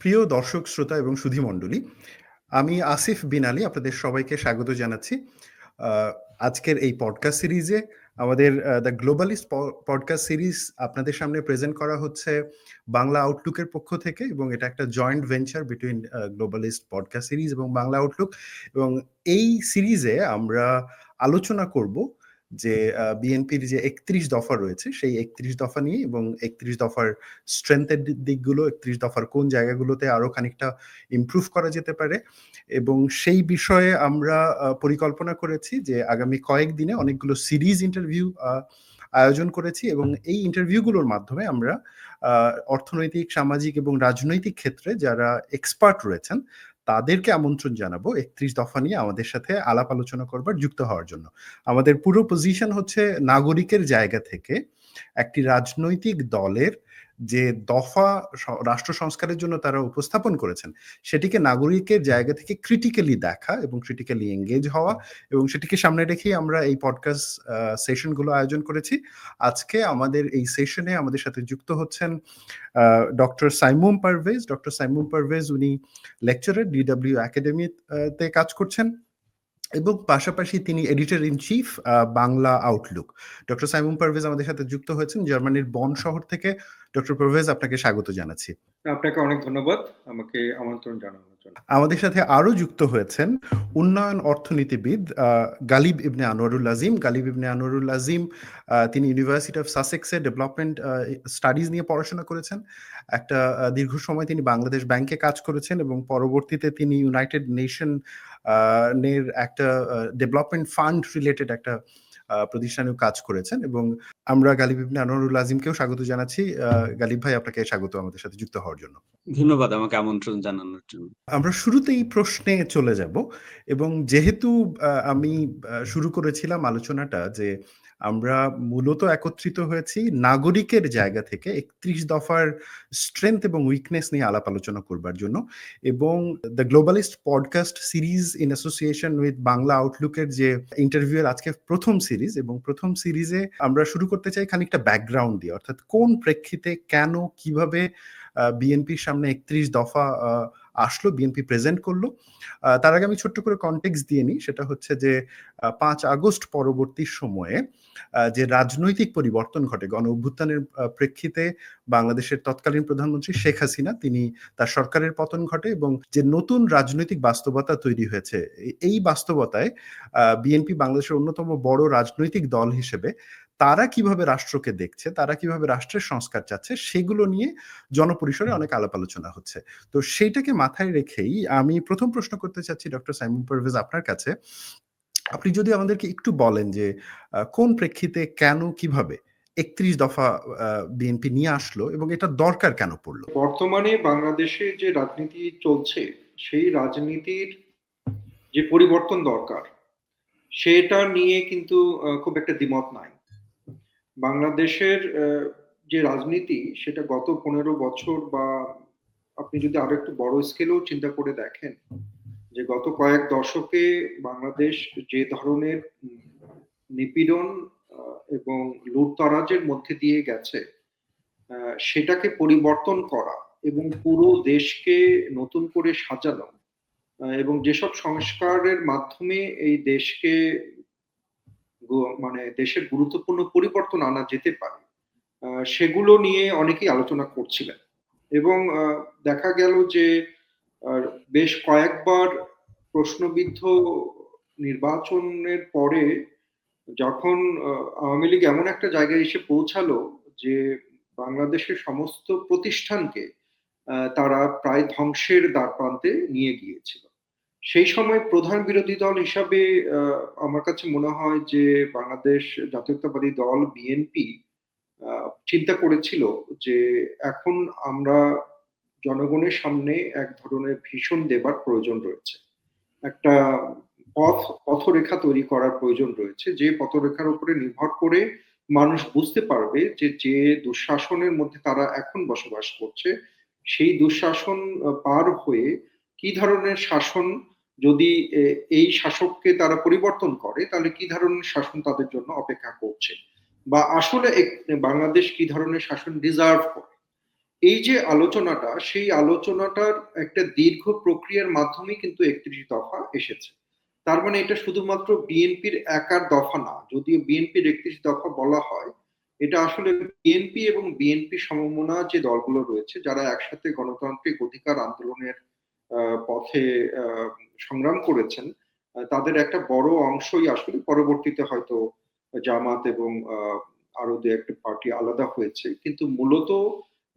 প্রিয় দর্শক শ্রোতা এবং সুধীমণ্ডলী, আমি আসিফ বিন আলী আপনাদের সবাইকে স্বাগত জানাচ্ছি। আজকের এই পডকাস্ট সিরিজে আমাদের দ্য গ্লোবালিস্ট পডকাস্ট সিরিজ আপনাদের সামনে প্রেজেন্ট করা হচ্ছে বাংলা আউটলুকের পক্ষ থেকে, এবং এটা একটা joint venture between Globalist podcast series এবং বাংলা আউটলুক। এবং এই সিরিজে আমরা আলোচনা করব যে বিএনপির যে ৩১ দফা রয়েছে সেই ৩১ দফা নিয়ে, এবং ৩১ দফার স্ট্রেংথের দিকগুলো, ৩১ দফার কোন জায়গাগুলোতে আরো খানিকটা ইমপ্রুভ করা যেতে পারে। এবং সেই বিষয়ে আমরা পরিকল্পনা করেছি যে আগামী কয়েকদিনে অনেকগুলো সিরিজ ইন্টারভিউ আয়োজন করেছি, এবং এই ইন্টারভিউগুলোর মাধ্যমে আমরা অর্থনৈতিক, সামাজিক এবং রাজনৈতিক ক্ষেত্রে যারা এক্সপার্ট রয়েছেন তাদেরকে আমন্ত্রণ জানাবো ৩১ দফা নিয়ে আমাদের সাথে আলাপ আলোচনা করবার, যুক্ত হওয়ার জন্য। আমাদের পুরো পজিশন হচ্ছে নাগরিকের জায়গা থেকে একটি রাজনৈতিক দলের যে দফা রাষ্ট্র সংস্কারের জন্য তারা উপস্থাপন করেছেন সেটিকে নাগরিকের জায়গা থেকে ক্রিটিক্যালি দেখা এবং ক্রিটিক্যালি এঙ্গেজ হওয়া, এবং সেটিকে সামনে রেখেই আমরা এই পডকাস্ট সেশনগুলো আয়োজন করেছি। আজকে আমাদের এই সেশনে আমাদের সাথে যুক্ত হচ্ছেন ডক্টর সাইমুম পারভেজ। ডক্টর সাইমুম পারভেজ উনি লেকচারার, ডিডব্লিউ একাডেমিতে কাজ করছেন, এবং পাশাপাশি তিনি editor in chief Bangla Outlook. Doctor Saimum Parvez আমাদের সাথে যুক্ত হয়েছেন জার্মানির বন শহর থেকে। ডক্টর পারভেজ, আপনাকে স্বাগত জানাচ্ছি। আপনাকে অনেক ধন্যবাদ আমাকে আমন্ত্রণ জানানোর জন্য। আমাদের সাথে আরো যুক্ত হয়েছেন উন্নয়ন অর্থনীতিবিদ গালিব ইবনে আনোয়ারুল আজিম। গালিব ইবনে আনোয়ারুল আজিম তিনি ইউনিভার্সিটি অফ সাসেক্সে ডেভেলপমেন্ট স্টাডিজ নিয়ে পড়াশোনা করেছেন। একটা দীর্ঘ সময় তিনি বাংলাদেশ ব্যাংকে কাজ করেছেন, এবং পরবর্তীতে তিনি ইউনাইটেড নেশন এর একটা ডেভেলপমেন্ট ফান্ড রিলেটেড একটা প্রতিষ্ঠানেও কাজ করেছেন। এবং আমরা গালিব ইবনে আনোয়ারুল আজিমকেও স্বাগত জানাচ্ছি। গালিব ভাই, আপনাকে স্বাগত আমাদের সাথে যুক্ত হওয়ার জন্য। ধন্যবাদ আমাকে আমন্ত্রণ জানানোর জন্য। আমরা শুরুতেই প্রশ্নে চলে যাব, এবং যেহেতু আমি শুরু করেছিলাম আলোচনাটা যে আমরা মূলত একত্রিত হয়েছি নাগরিকের জায়গা থেকে ৩১ দফার স্ট্রেংথ এবং উইকনেস নিয়ে আলাপ আলোচনা করবার জন্য, এবং the Globalist podcast series in association with Bangla আউটলুকের যে ইন্টারভিউয়ের আজকে প্রথম সিরিজ, এবং প্রথম সিরিজে আমরা শুরু করতে চাই খানিকটা ব্যাকগ্রাউন্ড দিয়ে, অর্থাৎ কোন প্রেক্ষিতে, কেন, কিভাবে বিএনপির সামনে ৩১ দফা আসলো, বিএনপি প্রেজেন্ট করলো। তার আগে আমি ছোট্ট করে কনটেক্সট দিয়ে নিই। সেটা হচ্ছে যে ৫ আগস্ট পরবর্তী সময়ে যে রাজনৈতিক পরিবর্তন ঘটে, গণ অভ্যুত্থানের প্রেক্ষিতে বাংলাদেশের তৎকালীন প্রধানমন্ত্রী শেখ হাসিনা, তিনি তার সরকারের পতন ঘটে, এবং যে নতুন রাজনৈতিক বাস্তবতা তৈরি হয়েছে, এই বাস্তবতায় বিএনপি বাংলাদেশের অন্যতম বড় রাজনৈতিক দল হিসেবে তারা কিভাবে রাষ্ট্রকে দেখছে, তারা কিভাবে রাষ্ট্রের সংস্কার চাচ্ছে, সেগুলো নিয়ে জনপরিসরে অনেক আলাপ আলোচনা হচ্ছে। তো সেইটাকে মাথায় রেখেই আমি প্রথম প্রশ্ন করতে চাচ্ছি ডক্টর সাইমুম পারভেজ আপনার কাছে। আপনি যদি আমাদেরকে একটু বলেন যে কোন প্রেক্ষিতে, কেন, কিভাবে ৩১ দফা বিএনপি নিয়ে আসলো, এবং এটা দরকার কেন পড়লো? বর্তমানে বাংলাদেশে যে রাজনীতি চলছে সেই রাজনীতির যে পরিবর্তন দরকার সেটা নিয়ে কিন্তু খুব একটা দ্বিমত নাই। বাংলাদেশের যে রাজনীতি সেটা গত ১৫ বছর, বা আপনি যদি আরো একটু বড় স্কেলেও চিন্তা করে দেখেন যে গত কয়েক দশকে বাংলাদেশ যে ধরনের নিপীড়ন এবং লুটতরাজের মধ্যে দিয়ে গেছে, সেটাকে পরিবর্তন করা এবং পুরো দেশকে নতুন করে সাজানো, এবং যেসব সংস্কারের মাধ্যমে এই দেশকে মানে দেশের গুরুত্বপূর্ণ পরিবর্তন আনা যেতে পারে, সেগুলো নিয়ে অনেকেই আলোচনা করছিলেন। এবং দেখা গেল যে বেশ কয়েকবার প্রশ্নবিদ্ধ নির্বাচনের পরে যখন আওয়ামী লীগ এমন একটা জায়গায় এসে পৌঁছালো যে বাংলাদেশের সমস্ত প্রতিষ্ঠানকে তারা প্রায় ধ্বংসের দ্বারপ্রান্তে নিয়ে গিয়েছিল, সেই সময় প্রধান বিরোধী দল হিসাবে আমার কাছে মনে হয় যে বাংলাদেশ জাতীয়তাবাদী দল বিএনপি চিন্তা করেছিল যে এখন আমরা জনগণের সামনে এক ধরনের ভীষণ দেবার প্রয়োজন রয়েছে, একটা পথরেখা তৈরি করার প্রয়োজন রয়েছে, যে পথরেখার উপরে নির্ভর করে মানুষ বুঝতে পারবে যে যে দুঃশাসনের মধ্যে তারা এখন বসবাস করছে সেই দুঃশাসন পার হয়ে কি ধরনের শাসন, যদি এই শাসককে তারা পরিবর্তন করে তাহলে কি ধরনের শাসন তাদের জন্য অপেক্ষা করছে, বা আসলে বাংলাদেশ কি ধরনের শাসন ডিজার্ভ করে। এই যে আলোচনাটা, সেই আলোচনাটার একটা দীর্ঘ প্রক্রিয়ার মাধ্যমে কিন্তু 31 দফা এসেছে। তার মানে এটা শুধুমাত্র বিএনপির একার দফা না, যদিও বিএনপির 31 দফা বলা হয়, এটা আসলে বিএনপি এবং বিএনপি সমমনা যে দলগুলো রয়েছে, যারা একসাথে গণতান্ত্রিক অধিকার আন্দোলনের পথে সংগ্রাম করেছেন, তাদের একটা বড় অংশই আসলে পরবর্তীতে হয়তো জামাত এবং আরো দু একটা পার্টি আলাদা হয়েছে, কিন্তু মূলত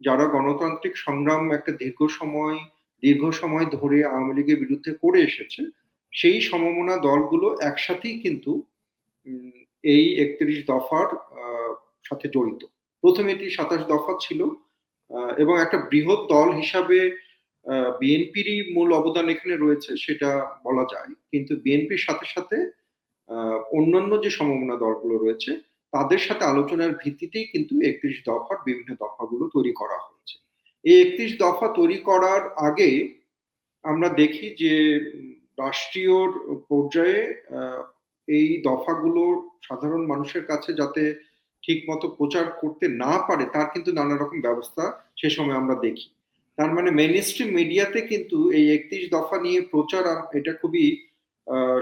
যারা গণতান্ত্রিক সংগ্রাম একটা দীর্ঘ সময় ধরে আওয়ামী লীগের বিরুদ্ধে করে এসেছে, সেই সমমনা দলগুলো একসাথেই কিন্তু এই 31 দফার সাথে জড়িত। প্রথমে এটি 27 দফা ছিল এবং একটা বৃহৎ দল হিসাবে বিএনপিরই মূল অবদান এখানে রয়েছে সেটা বলা যায়, কিন্তু বিএনপির সাথে সাথে অন্যান্য যে সমমনা দলগুলো রয়েছে তাদের সাথে আলোচনার ভিত্তিতেই কিন্তু 31 দফার বিভিন্ন দফাগুলো তৈরি করা হয়েছে। এই 31 দফা তৈরি করার আগে আমরা দেখি যে রাষ্ট্রীয় পর্যায়ে এই দফাগুলো সাধারণ মানুষের কাছে যাতে ঠিক মতো প্রচার করতে না পারে তার কিন্তু নানা রকম ব্যবস্থা সে সময় আমরা দেখি। তার মানে মেইনস্ট্রিম মিডিয়াতে কিন্তু এই 31 দফা নিয়ে প্রচার এটা খুবই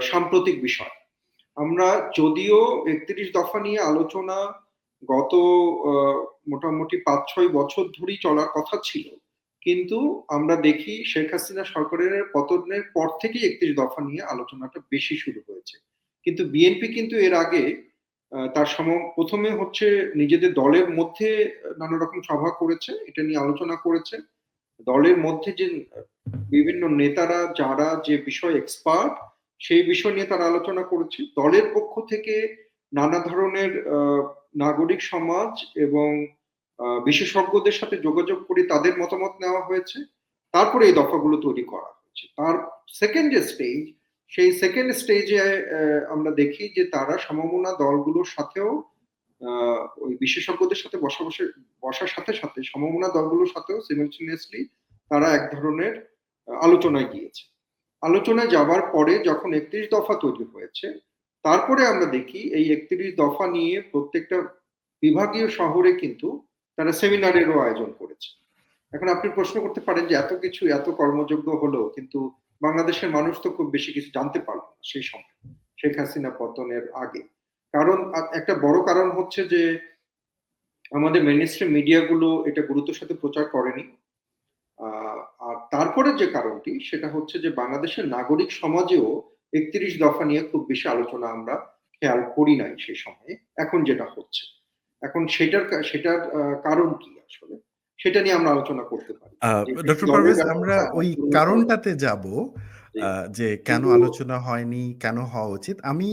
সাম্প্রতিক বিষয়। আমরা যদিও 31 দফা নিয়ে আলোচনা গত মোটামুটি 5-6 বছর ধরেই চলার কথা ছিল, কিন্তু আমরা দেখি শেখ হাসিনা সরকারের পতনের পর থেকেই 31 দফা নিয়ে আলোচনাটা বেশি শুরু হয়েছে। কিন্তু বিএনপি কিন্তু এর আগে তার প্রথমে হচ্ছে নিজেদের দলের মধ্যে নানা রকম সভা করেছে, এটা নিয়ে আলোচনা করেছে। দলের মধ্যে যে বিভিন্ন নেতারা যারা যে বিষয় এক্সপার্ট সেই বিষয় নিয়ে তারা আলোচনা করেছে। দলের পক্ষ থেকে নানা ধরনের নাগরিক সমাজ এবং বিশেষজ্ঞদের সাথে যোগাযোগ করে তাদের মতামত নেওয়া হয়েছে, তারপরে এই দফাগুলো তৈরি করা হয়েছে। তার সেই সেকেন্ড স্টেজে আমরা দেখি যে তারা সমমনা দলগুলোর সাথেও ওই বিশেষজ্ঞদের সাথে বসার সাথে সাথে সমমনা দলগুলোর সাথেও সিমিলটেনিয়াসলি তারা এক ধরনের আলোচনায় গিয়েছে। আলোচনায় যাবার পরে যখন 31 দফা তৈরি হয়েছে, তারপরে আমরা দেখি এই 31 দফা নিয়ে প্রত্যেকটা বিভাগীয় শহরে কিন্তু তারা সেমিনারেরও আয়োজন করেছে। এখন আপনি প্রশ্ন করতে পারেন যে এত কিছু এত কর্মযোগ্য হলো, কিন্তু বাংলাদেশের মানুষ তো খুব বেশি কিছু জানতে পারলো না সেই সময়, শেখ হাসিনা পতনের আগে। কারণ একটা বড় কারণ হচ্ছে যে আমাদের মেইনস্ট্রিম মিডিয়াগুলো এটা গুরুত্বের সাথে প্রচার করেনি। আর তারপরে যে কারণটি সেটা হচ্ছে যে বাংলাদেশের নাগরিক সমাজেও 31 দফা নিয়ে খুব বেশি আলোচনা আমরা খেয়াল করি নাই সেই সময়ে। এখন যেটা হচ্ছে, এখন সেটার কারণ কি আসলে সেটা নিয়ে আমরা আলোচনা করতে পারি। ডক্টর পারভেজ, আমরা ওই কারণটাতে যাব যে কেন আলোচনা হয়নি, কেন হওয়া উচিত। আমি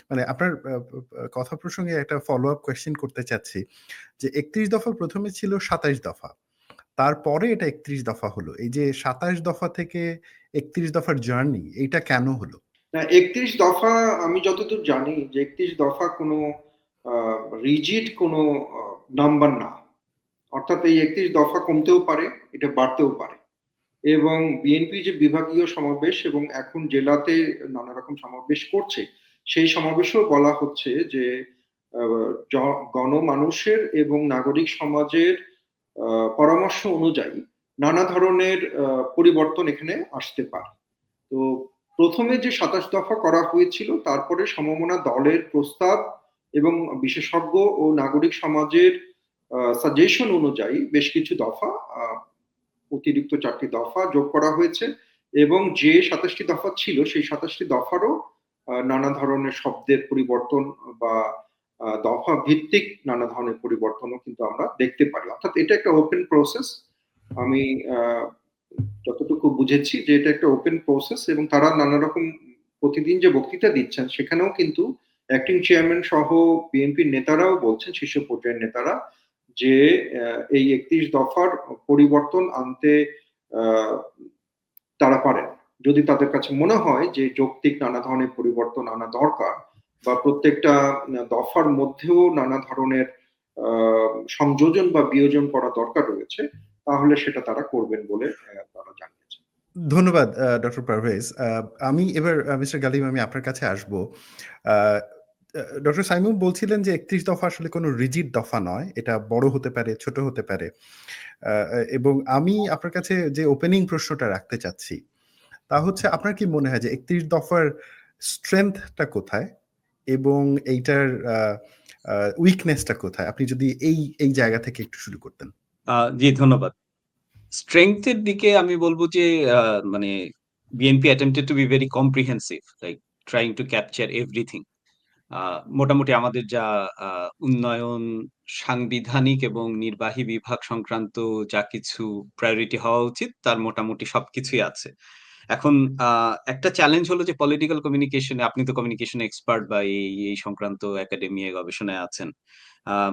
মানে আপনার কথা প্রসঙ্গে একটা ফলো আপ কোয়েশ্চেন করতে চাচ্ছি যে 31 দফা প্রথমে ছিল 27 দফা, তারপরে এটা 31 দফা হলো। এই যে 27 দফা থেকে 31 দফার জার্নি, এইটা কেন হলো? না, 31 দফা আমি যতদূর জানি যে 31 দফা কোনো রিজিড কোনো নাম্বার না, অর্থাৎ এই 31 দফা কমতেও পারে, এটা বাড়তেও পারে। এবং বিএনপি যে বিভাগীয় সমাবেশ এবং এখন জেলাতে নানা রকম সমাবেশ করছে, সেই সমাবেশেও বলা হচ্ছে যে গণমানুষের এবং নাগরিক সমাজের পরামর্শ অনুযায়ী নানা ধরনের পরিবর্তন এখানে আসতে পারে। তো প্রথমে যে 27 দফা করা হয়েছিল, তারপরে সমমনা দলের প্রস্তাব এবং বিশেষজ্ঞ ও নাগরিক সমাজের সাজেশন অনুযায়ী বেশ কিছু দফা, অতিরিক্ত 4টি দফা যোগ করা হয়েছে এবং যে 27টি দফা ছিল সেই 27টি দফারও নানা ধরনের শব্দের পরিবর্তন বা দফা ভিত্তিক নানা ধরনের পরিবর্তনও কিন্তু আমরা দেখতে পারি। অর্থাৎ এটা একটা ওপেন প্রসেস। আমি যতটুকু বুঝেছি যে এটা একটা ওপেন প্রসেস এবং তারা নানা রকম প্রতিদিন যে বক্তৃতা দিচ্ছেন সেখানেও কিন্তু অ্যাক্টিং চেয়ারম্যান সহ বিএনপির নেতারাও বলছেন, শীর্ষ পর্যায়ের নেতারা, যে এই 31 দফার পরিবর্তন আনতে তারা পারেন যদি তাদের কাছে মনে হয় যে যৌক্তিক নানা ধরনের পরিবর্তন আনা দরকার বা প্রত্যেকটা দফার মধ্যেও নানা ধরনের সংযোজন বা বিয়োজন করা দরকার রয়েছে, তাহলে সেটা তারা করবেন বলে তারা জানিয়েছে। ধন্যবাদ ডক্টর পারভেজ। আমি এবার মিস্টার গালিব, আমি আপনার কাছে আসবো। ডক্টর সাইমুম বলছিলেন যে ৩১ দফা আসলে কোনো রিজিড দফা নয়। এটা বড় হতে পারে, ছোট হতে পারে। আ এবং আমি আপনার কাছে যে ওপেনিং প্রশ্নটা রাখতে চাচ্ছি, তা হচ্ছে আপনার কি মনে হয় যে ৩১ দফার স্ট্রেংথ টা কোথায়? এবং এইটার আ আ উইকনেস টা কোথায়? আপনি যদি এই জায়গা থেকে একটু শুরু করতেন। জি, ধন্যবাদ। স্ট্রেংথ এর দিকে আমি বলব যে আ মানে BNP attempted to be very comprehensive, like trying to capture everything. আ মোটামুটি আমাদের যা আ উন্নয়ন, সাংবিধানিক এবং নির্বাহী বিভাগ সংক্রান্ত যা কিছু প্রায়োরিটি হওয়া উচিত, তার মোটামুটি সবকিছুই আছে। এখন আ একটা চ্যালেঞ্জ হলো যে পলিটিক্যাল কমিউনিকেশন এ আপনি তো কমিউনিকেশন এক্সপার্ট বা এই সংক্রান্ত একাডেমিয়ায় গবেষণায় আছেন।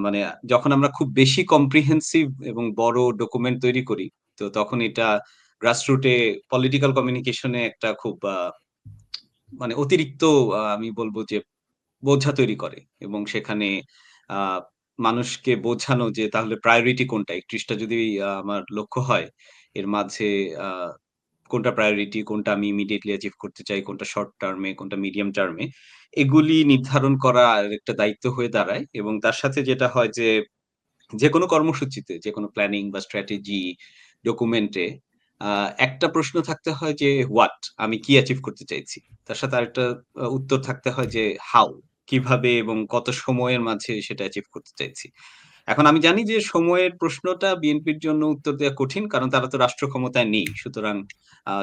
মানে যখন আমরা খুব বেশি কম্প্রিহেন্সিভ এবং বড় ডকুমেন্ট তৈরি করি, তো তখন এটা গ্রাসরুট এ পলিটিক্যাল কমিউনিকেশন এ একটা খুব মানে অতিরিক্ত আমি বলব যে বোঝা তৈরি করে এবং সেখানে আ মানুষকে বোঝানো যে তাহলে প্রায়োরিটি কোনটা? ৩১ টা যদি আমার লক্ষ্য হয়, এর মাঝে আ কোনটা প্রায়োরিটি, কোনটা আমি ইমিডিয়েটলি অ্যাচিভ করতে চাই, কোনটা শর্ট টার্ম এ, কোনটা মিডিয়াম টার্ম এ, এগুলি নির্ধারণ করা আরেকটা দায়িত্ব হয়ে দাঁড়ায় এবং তার সাথে যেটা হয় যে যেকোনো কর্মসূচিতে, যেকোনো প্ল্যানিং বা স্ট্র্যাটেজি ডকুমেন্টে আ একটা প্রশ্ন থাকতে হয় যে হোয়াট? আমি কি অ্যাচিভ করতে চাইছি? তার সাথে আরেকটা উত্তর থাকতে হয় যে হাউ? কিভাবে এবং কত সময়ের মাঝে সেটা অ্যাচিভ করতে চাইছি? এখন আমি জানি যে সময়ের প্রশ্নটা বিএনপির জন্য উত্তর দেওয়া কঠিন। কারণ তারা তো রাষ্ট্র ক্ষমতায় নেই। সুতরাং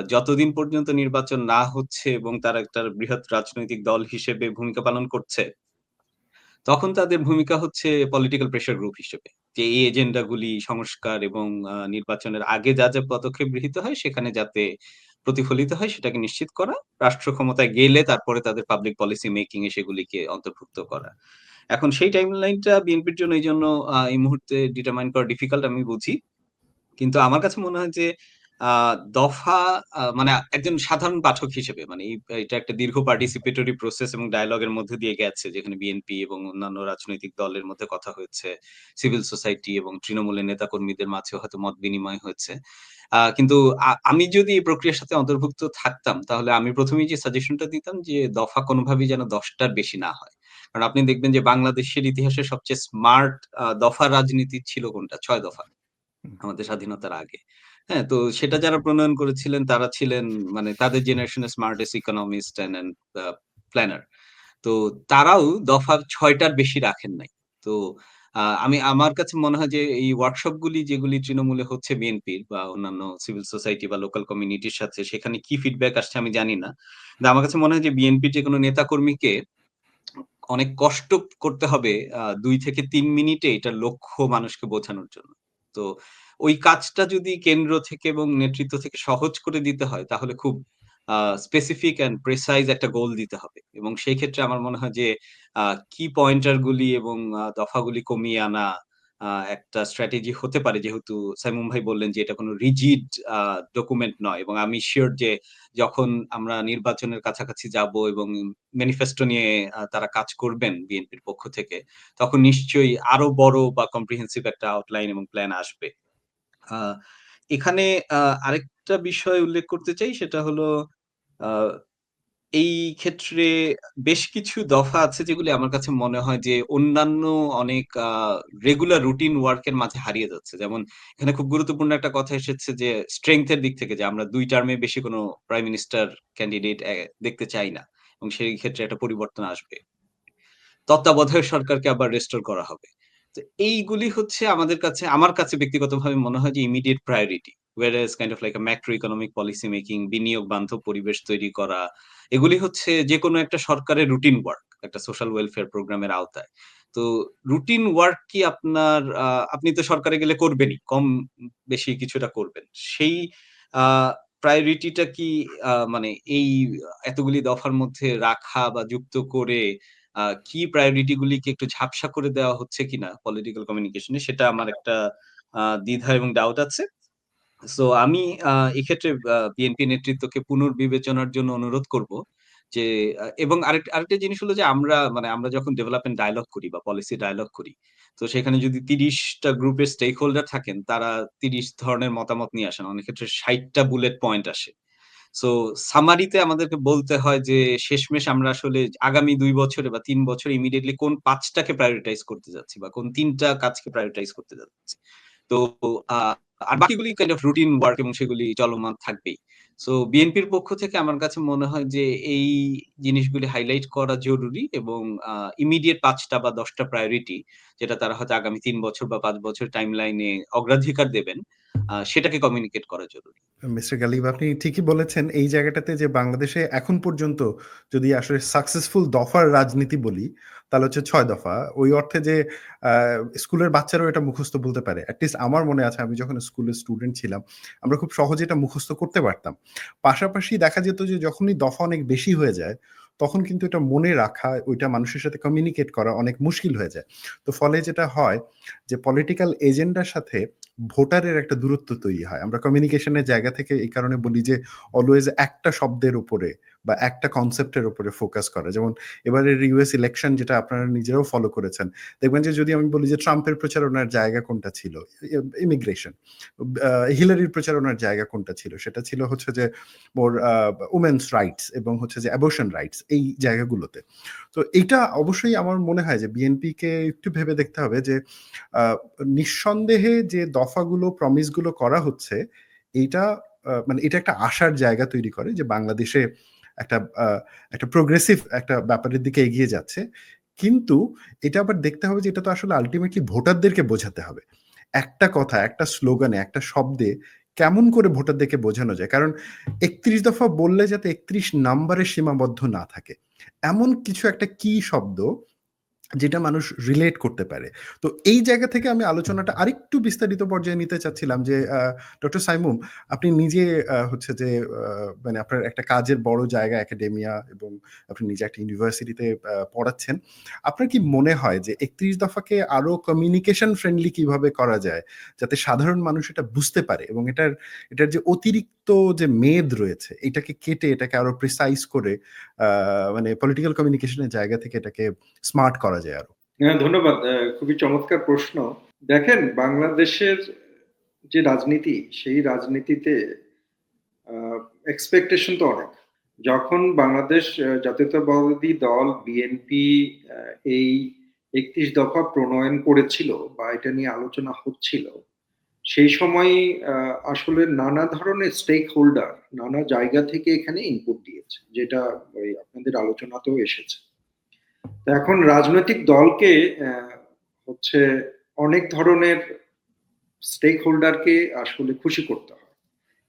যতদিন পর্যন্ত নির্বাচন না হচ্ছে এবং তারা একটা বৃহৎ রাজনৈতিক দল হিসেবে ভূমিকা পালন করছে তখন তাদের ভূমিকা হচ্ছে পলিটিক্যাল প্রেশার গ্রুপ হিসেবে। যে এই এজেন্ডা গুলি সংস্কার এবং নির্বাচনের আগে যা পদক্ষেপ গৃহীত হয় সেখানে যাতে প্রতিফলিত হয় সেটাকে নিশ্চিত করা। রাষ্ট্র ক্ষমতায় গেলে তারপরে তাদের পাবলিক পলিসি মেকিং এ সেগুলিকে অন্তর্ভুক্ত করা। এখন সেই টাইমলাইনটা বিএনপির জন্য এইজন্য এই মুহূর্তে ডিটারমাইন করা ডিফিকাল্ট আমি বুঝি। কিন্তু আমার কাছে মনে হয় যে আ দফা মানে একজন সাধারণ পাঠক হিসেবে মানে এটা একটা দীর্ঘ পার্টিসিপেটরি প্রসেস এবং ডায়ালগ এর মধ্যে দিয়ে গেছে। যেখানে বিএনপি এবং অন্যান্য রাজনৈতিক দলের মধ্যে কথা হয়েছে। সিভিল সোসাইটি এবং তৃণমূলের নেতাকর্মীদের মাঝেও হয়তো মত বিনিময় হয়েছে। কিন্তু আমি যদি এই প্রক্রিয়ার সাথে অন্তর্ভুক্ত থাকতাম, তাহলে আমি ১ম এই যে সাজেশনটা দিতাম যে দফা কোনভাবেই যেন ১০ টার বেশি না হয়। কারণ আপনি দেখবেন যে বাংলাদেশের ইতিহাসে সবচেয়ে স্মার্ট দফা রাজনীতি ছিল কোনটা? ৬ দফা। হুম। আমাদের স্বাধীনতার আগে। হ্যাঁ? তো সেটা যারা প্রণয়ন করেছিলেন তারা ছিলেন মানে তাদের জেনারেশনের smartest economist and a planner. তো তারাও দফা ৬ টার বেশি রাখেন নাই। তো আমার কাছে মনে হয় যে এই ওয়ার্কশপ গুলি যেগুলি তৃণমূলে হচ্ছে বিএনপির বা অন্যান্য সিভিল সোসাইটি বা লোকাল কমিউনিটির সাথে সেখানে কি ফিডব্যাক আসছে আমি জানি না। কিন্তু আমার কাছে মনে হয় যে বিএনপির যেকোনো নেতাকর্মীকে অনেক কষ্ট করতে হবে ২ থেকে ৩ মিনিটে এটার লক্ষ্য মানুষকে বোঝানোর জন্য। তো ওই কাজটা যদি কেন্দ্র থেকে এবং নেতৃত্ব থেকে সহজ করে দিতে হয় তাহলে খুব আ স্পেসিফিক অ্যান্ড প্রিসাইজ একটা গোল দিতে হবে। এবং সেই ক্ষেত্রে আমার মনে হয় যে আ কি পয়েন্টার গুলি এবং দফাগুলি কমিয়ে আনা একটা স্ট্র্যাটেজি হতে পারে। যেহেতু সাইমুম ভাই বললেন যে এটা কোন রিজিড আ ডকুমেন্ট নয় এবং আমি সিউর যে যখন আমরা নির্বাচনের কাছাকাছি যাবো এবং ম্যানিফেস্টো নিয়ে তারা কাজ করবেন বিএনপির পক্ষ থেকে, তখন নিশ্চয়ই আরো বড় বা কম্প্রিহেন্সিভ একটা আউটলাইন এবং প্ল্যান আসবে। আ এখানে আ আরেকটা বিষয় উল্লেখ করতে চাই সেটা হলো আ এই ক্ষেত্রে বেশ কিছু দফা আছে যেগুলি আমার কাছে মনে হয় যে অন্যান্য অনেক রেগুলার রুটিন ওয়ার্ক এর মাঝে হারিয়ে যাচ্ছে। যেমন এখানে খুব গুরুত্বপূর্ণ একটা কথা এসেছে যে স্ট্রেংথ এর দিক থেকে যে আমরা ২ টার্মে বেশি কোনো প্রাইম মিনিস্টার ক্যান্ডিডেট দেখতে চাই না। এবং সেই ক্ষেত্রে একটা পরিবর্তন আসবে। তত্ত্বাবধায়ক সরকারকে আবার রেস্টোর করা হবে। তো এইগুলি হচ্ছে আমাদের কাছে আমার কাছে ব্যক্তিগতভাবে মনে হয় যে immediate priority. whereas kind of like a macro economic policy making বিনিয়োগ বান্ধব পরিবেশ তৈরি করা। এগুলি হচ্ছে যেকোনো একটা সরকারের রুটিন ওয়ার্ক, একটা সোশ্যাল ওয়েলফেয়ার প্রোগ্রামের আওতায়। তো রুটিন ওয়ার্ক কি আপনার আপনি তো সরকারে গেলে করবেনই। কম বেশি কিছুটা করবেন। সেই আ প্রায়োরিটিটা কি মানে এই এতগুলি দফার মধ্যে রাখা বা যুক্ত করে কি প্রায়োরিটি গুলিকে একটু ঝাপসা করে দেওয়া হচ্ছে কিনা পলিটিক্যাল কমিউনিকেশন এ সেটা আমার একটা দ্বিধা এবং ডাউট আছে। সো আমি এক্ষেত্রে বিএনপি নেতৃত্বকে পুনর্বিবেচনার জন্য অনুরোধ করব। যে এবং আরেকটা জিনিস হলো যে আমরা যখন ডেভেলপমেন্ট ডায়ালগ করি বা পলিসি ডায়ালগ করি, তো সেখানে যদি ৩০ টা গ্রুপের স্টেক হোল্ডার থাকেন, তারা ৩০ ধরনের মতামত নিয়ে আসেন। অনেক ক্ষেত্রে ৬০ টা বুলেট পয়েন্ট আসে। সো সামারিতে আমাদেরকে বলতে হয় যে শেষমেশ আমরা আসলে আগামী ২ বছরে বা ৩ বছরে ইমিডিয়েটলি কোন ৫ টাকে প্রায়োরিটাইজ করতে যাচ্ছি বা কোন ৩ টা কাজকে প্রায়োরিটাইজ করতে যাচ্ছি। তো আ আর বাকিগুলি কাইন্ড অফ রুটিন ওয়ার্ক এবং সেগুলি চলমান থাকবেই। সো বিএনপির পক্ষ থেকে আমার কাছে মনে হয় যে এই জিনিসগুলি হাইলাইট করা জরুরি এবং ইমিডিয়েট ৫ টা বা ১০ টা প্রায়োরিটি যেটা তারা হয়তো আগামী ৩ বছর বা ৫ বছর টাইমলাইনে অগ্রাধিকার দেবেন, সেটাকে কমিউনিকেট করা জরুরি। মিস্টার গালিব, আপনি ঠিকই বলেছেন এই জায়গাটাতে যে বাংলাদেশে এখন পর্যন্ত যদি আসলে সাকসেসফুল দফার রাজনীতি বলি, তাহলে হচ্ছে ৬ দফা। ওই অর্থে যে আ স্কুলের বাচ্চারাও এটা মুখস্থ বলতে পারে। এটলিস্ট আমার মনে আছে আমি যখন স্কুলের স্টুডেন্ট ছিলাম, আমরা খুব সহজে এটা মুখস্থ করতে পারতাম। পাশাপাশি দেখা যেত যে যখনই দফা অনেক বেশি হয়ে যায়, তখন কিন্তু এটা মনে রাখা, ওইটা মানুষের সাথে কমিউনিকেট করা অনেক মুশকিল হয়ে যায়। তো ফলে যেটা হয় যে পলিটিক্যাল এজেন্ডার সাথে ভোটারের একটা দূরত্ব তৈরি হয়। আমরা কমিউনিকেশনের জায়গা থেকে এই কারণে বলি যে অলওয়েজ একটা শব্দের উপরে বা একটা কনসেপ্টের উপরে ফোকাস করা। যেমন এবারের ইউএস ইলেকশন যেটা আপনারা নিজেরাও ফলো করেছেন। দেখবেন যে যদি আমি বলি যে ট্রাম্পের প্রচারণার জায়গা কোনটা ছিল? ইমিগ্রেশন। হিলারির প্রচারণার জায়গা কোনটা ছিল? সেটা ছিল হচ্ছে যে মোর উমেনস রাইটস এবং হচ্ছে যে অ্যাবর্শন রাইটস এই জায়গাগুলোতে। তো এইটা অবশ্যই আমার মনে হয় যে বিএনপিকে একটু ভেবে দেখতে হবে যে আ নিঃসন্দেহে যে দফাগুলো, প্রমিস গুলো করা হচ্ছে, এইটা মানে এটা একটা আশার জায়গা তৈরি করে যে বাংলাদেশে একটা আ একটা প্রোগ্রেসিভ একটা ব্যাপারের দিকে এগিয়ে যাচ্ছে। কিন্তু এটা আবার দেখতে হবে যে এটা তো আসলে আল্টিমেটলি ভোটারদেরকে বোঝাতে হবে। একটা কথা, একটা স্লোগানে, একটা শব্দে কেমন করে ভোটারদেরকে বোঝানো যায়? কারণ ৩১ দফা বললে যাতে ৩১ নাম্বারে সীমাবদ্ধ না থাকে। এমন কিছু একটা কি শব্দ যেটা মানুষ রিলেট করতে পারে। তো এই জায়গা থেকে আমি আলোচনাটা আরেকটু বিস্তারিত পর্যায়ে নিতে চাচ্ছিলাম যে ডক্টর সাইমুম, আপনি নিজে হচ্ছে যে মানে আপনার একটা কাজের বড় জায়গা একাডেমিয়া এবং আপনি নিজে একটা ইউনিভার্সিটিতে পড়াচ্ছেন। আপনার কি মনে হয় যে ৩১ দফাকে আরো কমিউনিকেশন ফ্রেন্ডলি কিভাবে করা যায়? যাতে সাধারণ মানুষ এটা বুঝতে পারে এবং এটার যে অতিরিক্ত যে মেদ রয়েছে, এটাকে কেটে এটাকে আরো প্রিসাইজ করে আ মানে পলিটিক্যাল কমিউনিকেশন এর জায়গা থেকে এটাকে স্মার্ট করা যায় আরো। হ্যাঁ, ধন্যবাদ। খুবই চমৎকার প্রশ্ন। দেখেন, বাংলাদেশের যে রাজনীতি, সেই রাজনীতিতে আ এক্সপেকটেশন তো অনেক। যখন বাংলাদেশ জাতীয়তাবাদী দল বিএনপি আ এই ৩১ দফা প্রণয়ন করেছিল বা এটা নিয়ে আলোচনা হচ্ছিল, সেই সময়ই আসলে নানা ধরনের স্টেক হোল্ডার নানা জায়গা থেকে এখানে ইনপুট দিয়েছে। যেটা ওই আপনাদের আলোচনাতেও এসেছে। তো এখন রাজনৈতিক দলকে হচ্ছে অনেক ধরনের স্টেক হোল্ডারকে আসলে খুশি করতে হয়।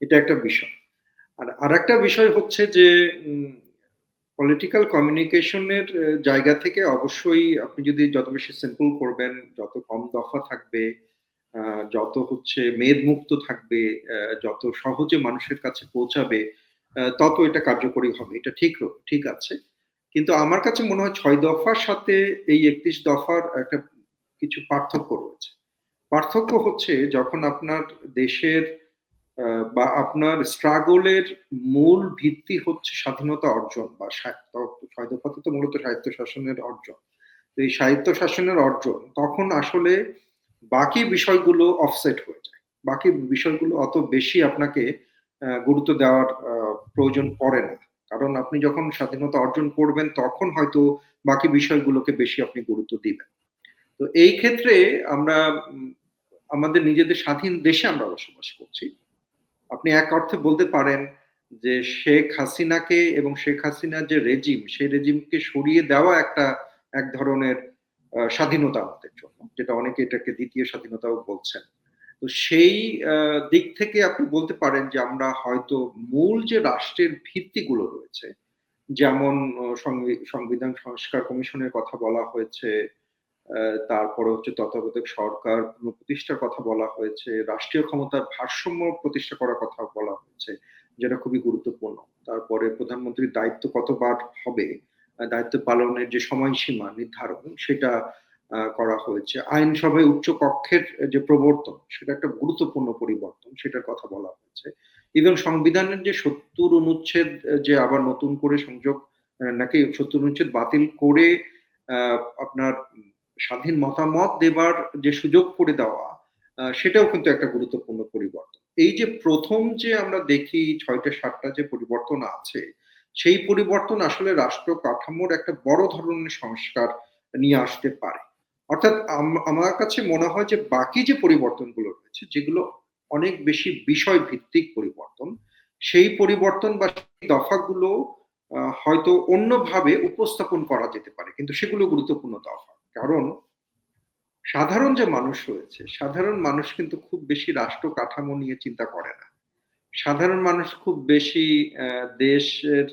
এটা একটা বিষয়। আর আরেকটা বিষয় হচ্ছে যে পলিটিক্যাল কমিউনিকেশন এর জায়গা থেকে অবশ্যই আপনি যদি যত বেশি সিম্পল করবেন, যত কম দফা থাকবে, আ যত হচ্ছে মেদমুক্ত থাকবে, যত সহজে মানুষের কাছে পৌঁছাবে, তত এটা কার্যকরী হবে। এটা ঠিক আছে। কিন্তু আমার কাছে মনে হয় ৬ দফার সাথে এই ৩১ দফার একটা কিছু পার্থক্য রয়েছে। পার্থক্য হচ্ছে যখন আপনার দেশের আ বা আপনার স্ট্রাগল এর মূল ভিত্তি হচ্ছে স্বাধীনতা অর্জন বা ৬ দফাতে তো মূলত স্বায়ত্তশাসনের অর্জন। তো এই স্বায়ত্তশাসনের অর্জন তখন আসলে বাকি বিষয়গুলো অফসেট হয়ে যায়। বাকি বিষয়গুলো অত বেশি আপনাকে গুরুত্ব দেওয়ার প্রয়োজন পড়ে না। কারণ আপনি যখন স্বাধীনতা অর্জন করবেন তখন হয়তো বাকি বিষয়গুলোকে বেশি আপনি গুরুত্ব দিবেন। তো এই ক্ষেত্রে আমরা উম আমাদের নিজেদের স্বাধীন দেশে আমরা বসবাস করছি। আপনি এক অর্থে বলতে পারেন যে শেখ হাসিনাকে এবং শেখ হাসিনার যে রেজিম, সেই রেজিমকে সরিয়ে দেওয়া এক ধরনের স্বাধীনতা আমাদের জন্য। যেটা অনেকে এটাকে ২য় স্বাধীনতাও বলছেন। তো সেই দিক থেকে আপনি বলতে পারেন যে আমরা হয়তো মূল যে রাষ্ট্রের ভিত্তিগুলো রয়েছে, যেমন সংবিধান সংস্কার কমিশনের কথা বলা হয়েছে, তারপরে হচ্ছে তত্ত্বাবধায়ক সরকার পুনঃপ্রতিষ্ঠার কথা বলা হয়েছে, রাষ্ট্রীয় ক্ষমতার ভারসাম্য প্রতিষ্ঠা করার কথা বলা হয়েছে, যেটা খুবই গুরুত্বপূর্ণ। তারপরে প্রধানমন্ত্রীর দায়িত্ব কতবার হবে, দায়িত্ব পালনের যে সময়সীমা নির্ধারণ সেটা করা হয়েছে। আইনসভায় উচ্চ কক্ষের যে প্রবর্তন সেটা একটা গুরুত্বপূর্ণ পরিবর্তন, সেটার কথা বলা হয়েছে। ইভেন সংবিধানের যে ৭০ অনুচ্ছেদ যে আবার নতুন করে সংযোগ নাকি ৭০ অনুচ্ছেদ বাতিল করে আ আপনার স্বাধীন মতামত দেবার যে সুযোগ করে দেওয়া, সেটাও কিন্তু একটা গুরুত্বপূর্ণ পরিবর্তন। এই যে প্রথম যে আমরা দেখি ৬টা-৭টা যে পরিবর্তন আছে, সেই পরিবর্তন আসলে রাষ্ট্র কাঠামোর একটা বড় ধরনের সংস্কার নিয়ে আসতে পারে। অর্থাৎ আমার কাছে মনে হয় যে বাকি যে পরিবর্তনগুলো রয়েছে, যেগুলো অনেক বেশি বিষয় ভিত্তিক পরিবর্তন, সেই পরিবর্তন বা সেই দফাগুলো হয়তো অন্যভাবে উপস্থাপন করা যেতে পারে। কিন্তু সেগুলো গুরুত্বপূর্ণ দফা। কারণ সাধারণ যে মানুষ রয়েছে, সাধারণ মানুষ কিন্তু খুব বেশি রাষ্ট্র কাঠামো নিয়ে চিন্তা করে না। সাধারণ মানুষ খুব বেশি দেশের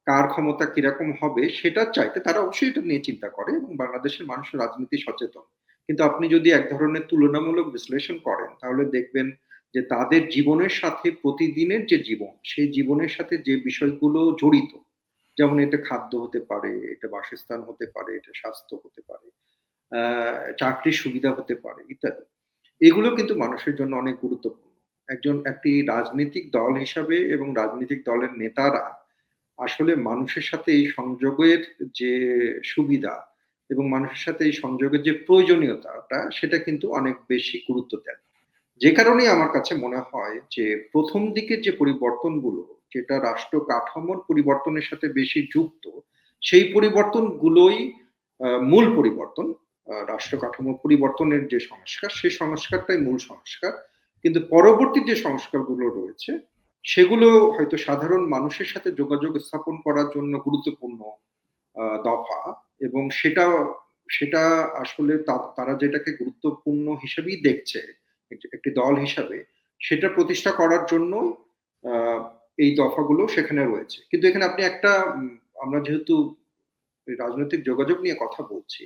কার ক্ষমতা কিরকম হবে সেটার চাইতে তারা অবশ্যই এটা নিয়ে চিন্তা করে, এবং বাংলাদেশের মানুষ রাজনীতি সচেতন। কিন্তু আপনি যদি এক ধরনের তুলনামূলক বিশ্লেষণ করেন তাহলে দেখবেন যে তাদের জীবনের সাথে প্রতিদিনের যে জীবন, সেই জীবনের সাথে যে বিষয়গুলো জড়িত, যেমন এটা খাদ্য হতে পারে, এটা বাসস্থান হতে পারে, এটা স্বাস্থ্য হতে পারে, চাকরির সুবিধা হতে পারে ইত্যাদি। এগুলো কিন্তু মানুষের জন্য অনেক গুরুত্বপূর্ণ। একটি রাজনৈতিক দল হিসাবে এবং রাজনৈতিক দলের নেতারা আসলে মানুষের সাথে এই সংযোগের যে সুবিধা এবং মানুষের সাথে এই সংযোগের যে প্রয়োজনীয়তাটা, সেটা কিন্তু অনেক বেশি গুরুত্ব দেন। যে কারণেই আমার কাছে মনে হয় যে প্রথম দিকের যে পরিবর্তনগুলো, যেটা রাষ্ট্র কাঠামোর পরিবর্তনের সাথে বেশি যুক্ত, সেই পরিবর্তনগুলোই মূল পরিবর্তন। রাষ্ট্র কাঠামো পরিবর্তনের যে সংস্কার, সেই সংস্কারটাই মূল সংস্কার। কিন্তু পরবর্তী যে সংস্কারগুলো রয়েছে, সেগুলো হয়তো সাধারণ মানুষের সাথে যোগাযোগ স্থাপন করার জন্য গুরুত্বপূর্ণ দফা, এবং সেটা সেটা আসলে তারা যেটাকে গুরুত্বপূর্ণ হিসেবেই দেখছে একটি দল হিসাবে, সেটা প্রতিষ্ঠা করার জন্য এই দফাগুলো সেখানে রয়েছে। কিন্তু এখানে আপনি একটা আমরা যেহেতু রাজনৈতিক যোগাযোগ নিয়ে কথা বলছি,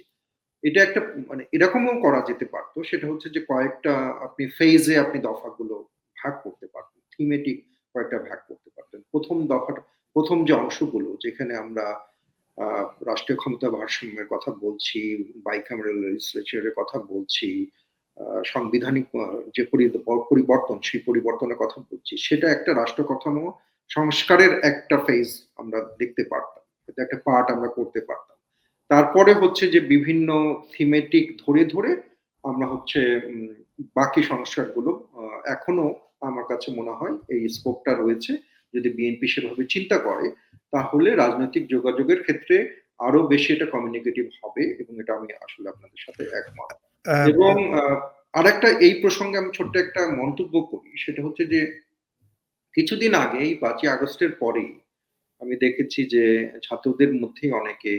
এটা একটা মানে এরকমও করা যেতে পারতো। সেটা হচ্ছে যে কয়েকটা আপনি ফেজে আপনি দফাগুলো ভাগ করতে পারতেন। থিমেটিক কয়েকটা ভাগ করতে পারতেন। ১ম দফাটা, ১ম যে অংশগুলো যেখানে আমরা আ রাষ্ট্রীয় ক্ষমতা ভারসাম্যের কথা বলছি, বাইক্যামেরাল লেজিসলেচার এর কথা বলছি, আ সাংবিধানিক যে পরিবর্তন, সেই পরিবর্তনের কথা বলছি। সেটা একটা রাষ্ট্র কাঠামো সংস্কারের একটা ফেজ আমরা দেখতে পারতাম। এটা একটা পার্ট আমরা করতে পারতাম। তারপরে হচ্ছে যে বিভিন্ন থিমেটিক ধরে আমরা হচ্ছে বাকি সংস্কারগুলো এখনো আমার কাছে মনে হয় এই স্কোপটা রয়েছে। যদি বিএনপি সেভাবে চিন্তা করে, তাহলে রাজনৈতিক যোগাযোগের ক্ষেত্রে আরো বেশি এটা কমিউনিকেটিভ হবে, এবং এটা আমি আসলে আপনাদের সাথে একমত। এবং আরেকটা এই প্রসঙ্গে আমি ছোট্ট একটা মন্তব্য করি, সেটা হচ্ছে যে কিছুদিন আগেই ৫ই আগস্টের পরেই আমি দেখেছি যে ছাত্রদের মধ্যেই অনেকে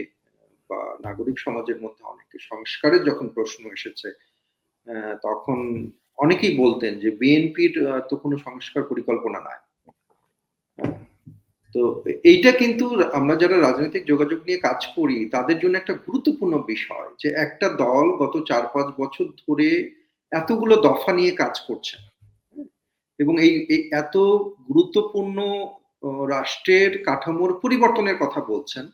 বা নাগরিক সমাজের মধ্যে অনেকে সংস্কারের যখন প্রশ্ন এসেছে, তখন অনেকেই বলতেন যে বিএনপির তো কোনো সংস্কার পরিকল্পনা নাই। তো এইটা কিন্তু আমরা যারা রাজনৈতিক যোগাযোগ নিয়ে কাজ করি তাদের জন্য একটা গুরুত্বপূর্ণ বিষয়, যে একটা দল গত ৪-৫ বছর ধরে এতগুলো দফা নিয়ে কাজ করছে। এবং এই এত গুরুত্বপূর্ণ রাষ্ট্রের কাঠামোর পরিবর্তনের কথা বলছেন।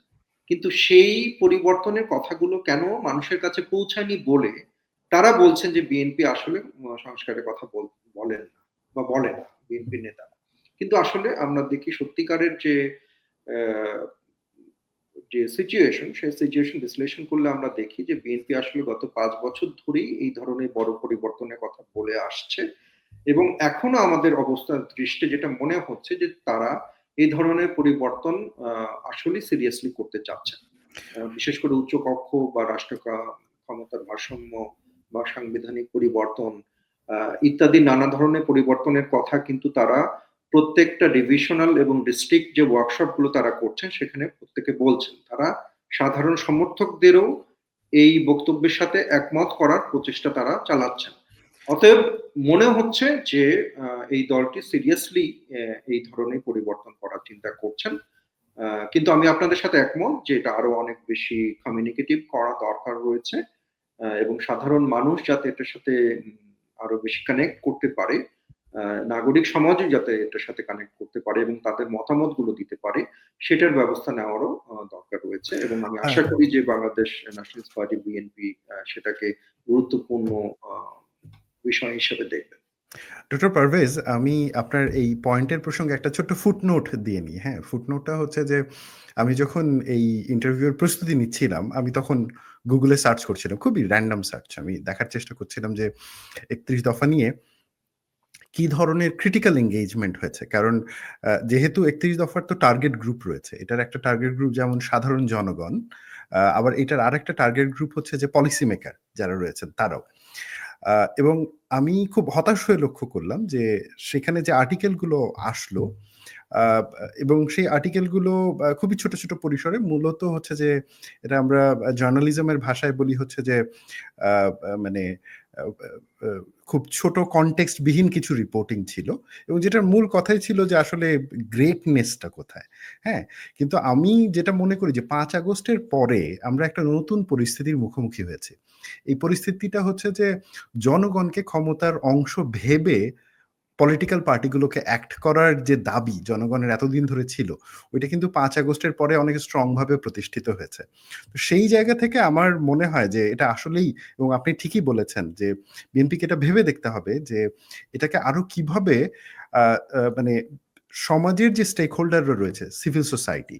কিন্তু সেই পরিবর্তনের কথাগুলো কেন মানুষের কাছে পৌঁছায়নি বলে তারা বলছেন যে বিএনপি আসলে সংস্কারের কথা বলেন না বা বলে না বিএনপির নেতারা। কিন্তু আসলে আমরা দেখি সত্যিকারের যে সিচুয়েশন, সেই সিচুয়েশন বিশ্লেষণ করলে আমরা দেখি যে বিএনপি আসলে গত ৫ বছর ধরেই এই ধরনের বড় পরিবর্তনের কথা বলে আসছে, এবং এখনো আমাদের অবস্থার দৃষ্টে যেটা মনে হচ্ছে যে তারা এই ধরনের পরিবর্তন আসলে সিরিয়াসলি করতে চাচ্ছেন। বিশেষ করে উচ্চকক্ষ বা রাষ্ট্র ক্ষমতার ভারসাম্য বা সাংবিধানিক পরিবর্তন ইত্যাদি নানা ধরনের পরিবর্তনের কথা কিন্তু তারা প্রত্যেকটা ডিভিশনাল এবং ডিস্ট্রিক্ট যে ওয়ার্কশপ গুলো তারা করছেন সেখানে প্রত্যেকে বলছেন। তারা সাধারণ সমর্থকদেরও এই বক্তব্যের সাথে একমত করার প্রচেষ্টা তারা চালাচ্ছেন। অতএব মনে হচ্ছে যে এই দলটি সিরিয়াসলি এই ধরনের পরিবর্তন করার চিন্তা করছেন। কিন্তু আমি আপনাদের সাথে একমত যে এটা আরো অনেক বেশি কমিউনিকেটিভ করা দরকার রয়েছে, এবং সাধারণ মানুষ যাতে এটার সাথে আরো বেশি কানেক্ট করতে পারে, নাগরিক সমাজও যাতে এটার সাথে কানেক্ট করতে পারে এবং তাদের মতামতগুলো দিতে পারে, সেটার ব্যবস্থা নেওয়ারও দরকার রয়েছে। এবং আমি আশা করি যে বাংলাদেশ ন্যাশনালিস্ট পার্টি বিএনপি সেটাকে গুরুত্বপূর্ণ বিষয় হিসেবে দেখবেন। ডক্টর পারভেজ, আমি আপনার এই পয়েন্টের প্রসঙ্গে একটা ছোট্ট ফুটনোট দিয়ে নিই। হ্যাঁ, ফুটনোটটা হচ্ছে যে আমি যখন এই ইন্টারভিউর প্রস্তুতি নিচ্ছিলাম, আমি তখন গুগলে সার্চ করছিলাম, খুবই র্যান্ডম সার্চ। আমি দেখার চেষ্টা করছিলাম যে ৩১ দফা নিয়ে কি ধরনের ক্রিটিক্যাল এনগেজমেন্ট হয়েছে? কারণ যেহেতু ৩১ দফার তো টার্গেট গ্রুপ রয়েছে। এটার একটা টার্গেট গ্রুপ যেমন সাধারণ জনগণ, আবার এটার আরেকটা টার্গেট গ্রুপ হচ্ছে যে পলিসি মেকার যারা রয়েছেন তারাও। এবং আমি খুব হতাশ হয়ে লক্ষ্য করলাম যে সেখানে যে আর্টিকেলগুলো আসলো, আ এবং সেই আর্টিকেলগুলো খুবই ছোট, ছোট পরিসরে মূলত হচ্ছে যে এটা আমরা জার্নালিজমের ভাষায় বলি হচ্ছে যে আ আ মানে আ আ খুব ছোট কনটেক্সট বিহীন কিছু রিপোর্টিং ছিল এবং যেটার মূল কথাই ছিল যে আসলে গ্রেটনেসটা কোথায়, হ্যাঁ? কিন্তু আমি যেটা মনে করি যে ৫ আগস্টের পরে আমরা একটা নতুন পরিস্থিতির মুখোমুখি হয়েছি। এই পরিস্থিতিটা হচ্ছে যে জনগণকে ক্ষমতার অংশ ভেবে পলিটিক্যাল পার্টিগুলোকে অ্যাক্ট করার যে দাবি জনগণের এতদিন ধরে ছিল, ওইটা কিন্তু ৫ আগস্টের পরে অনেক স্ট্রং ভাবে প্রতিষ্ঠিত হয়েছে। তো সেই জায়গা থেকে আমার মনে হয় যে এটা আসলেই, এবং আপনি ঠিকই বলেছেন যে বিএনপিকে এটা ভেবে দেখতে হবে যে এটাকে আরো কিভাবে আ আ মানে সমাজের যে স্টেক হোল্ডাররা রয়েছে, সিভিল সোসাইটি,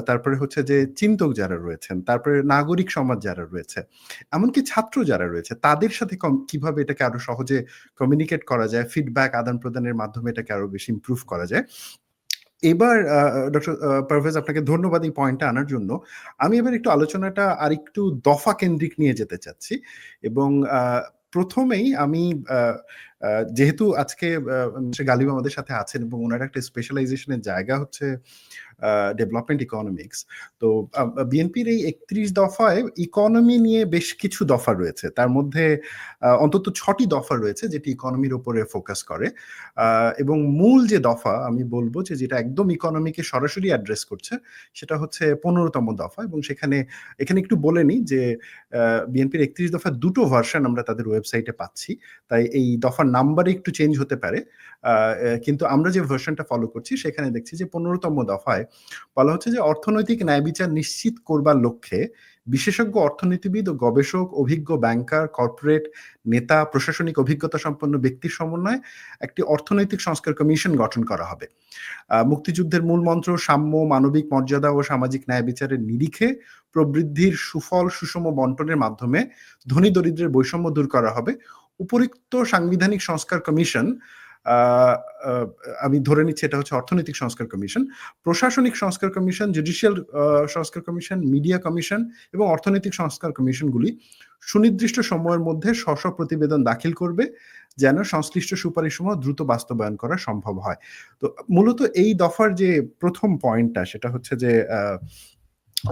তারপরে হচ্ছে যে চিন্তক যারা রয়েছেন, তারপরে নাগরিক সমাজ যারা রয়েছে, এমনকি ছাত্র যারা রয়েছে তাদের সাথে কিভাবে এটাকে আরো সহজে কমিউনিকেট করা যায়, ফিডব্যাক আদান-প্রদানের মাধ্যমে এটাকে আরো বেশি ইমপ্রুভ করা যায়। এবার ডক্টর পারভেজ, আপনাকে ধন্যবাদ এই পয়েন্টটা আনার জন্য। আমি এবার একটু আলোচনাটা আরেকটু দফা কেন্দ্রিক নিয়ে যেতে চাচ্ছি এবং ১ম এই আমি আ আ যেহেতু আজকে মিস্টার গালিব আমাদের সাথে আছেন এবং উনার একটা স্পেশালাইজেশন এর জায়গা হচ্ছে আ ডেভেলপমেন্ট ইকোনমিক্স। তো বিএনপির এই ৩১ দফায় ইকোনমি নিয়ে বেশ কিছু দফা রয়েছে। তার মধ্যে অন্তত ৬ টি দফা রয়েছে যেটি ইকোনমির উপরে ফোকাস করে। আ এবং মূল যে দফা আমি বলব যে যেটা একদম ইকোনমিকে সরাসরি অ্যাড্রেস করছে সেটা হচ্ছে ১৫তম দফা এবং এখানে একটু বলে নিই যে আ বিএনপির ৩১ দফার ২ টো ভার্সন আমরা তাদের ওয়েবসাইটে পাচ্ছি। তাই এই দফার নাম্বারে একটু চেঞ্জ হতে পারে। আ এ কিন্তু আমরা যে ভার্সনটা ফলো করছি সেখানে দেখছি যে ১৫তম দফায় বলা হচ্ছে যে অর্থনৈতিক ন্যায় বিচার নিশ্চিত করবার লক্ষ্যে বিশেষজ্ঞ অর্থনীতিবিদ ও গবেষক, অভিজ্ঞ ব্যাংকার, কর্পোরেট নেতা, প্রশাসনিক অভিজ্ঞতা সম্পন্ন ব্যক্তির সমন্বয়ে একটি অর্থনৈতিক সংস্কার কমিশন গঠন করা হবে। মুক্তিযুদ্ধের মূল মন্ত্র সাম্য, মানবিক মর্যাদা ও সামাজিক ন্যায় বিচারের নিরিখে প্রবৃদ্ধির সুফল সুষম বন্টনের মাধ্যমে ধনী দরিদ্রের বৈষম্য দূর করা হবে। উপরিক্ত সাংবিধানিক সংস্কার কমিশন, আ আ আমি ধরে নিচ্ছি এটা হচ্ছে অর্থনৈতিক সংস্কার কমিশন, প্রশাসনিক সংস্কার কমিশন, জুডিশিয়াল সংস্কার কমিশন, মিডিয়া কমিশন এবং অর্থনৈতিক সংস্কার কমিশনগুলি সুনির্দিষ্ট সময়ের মধ্যে প্রতিবেদন দাখিল করবে, যেন সংশ্লিষ্ট সুপারিশসমূহ দ্রুত বাস্তবায়ন করা সম্ভব হয়। তো মূলত এই দফার যে ১ম পয়েন্টটা সেটা হচ্ছে যে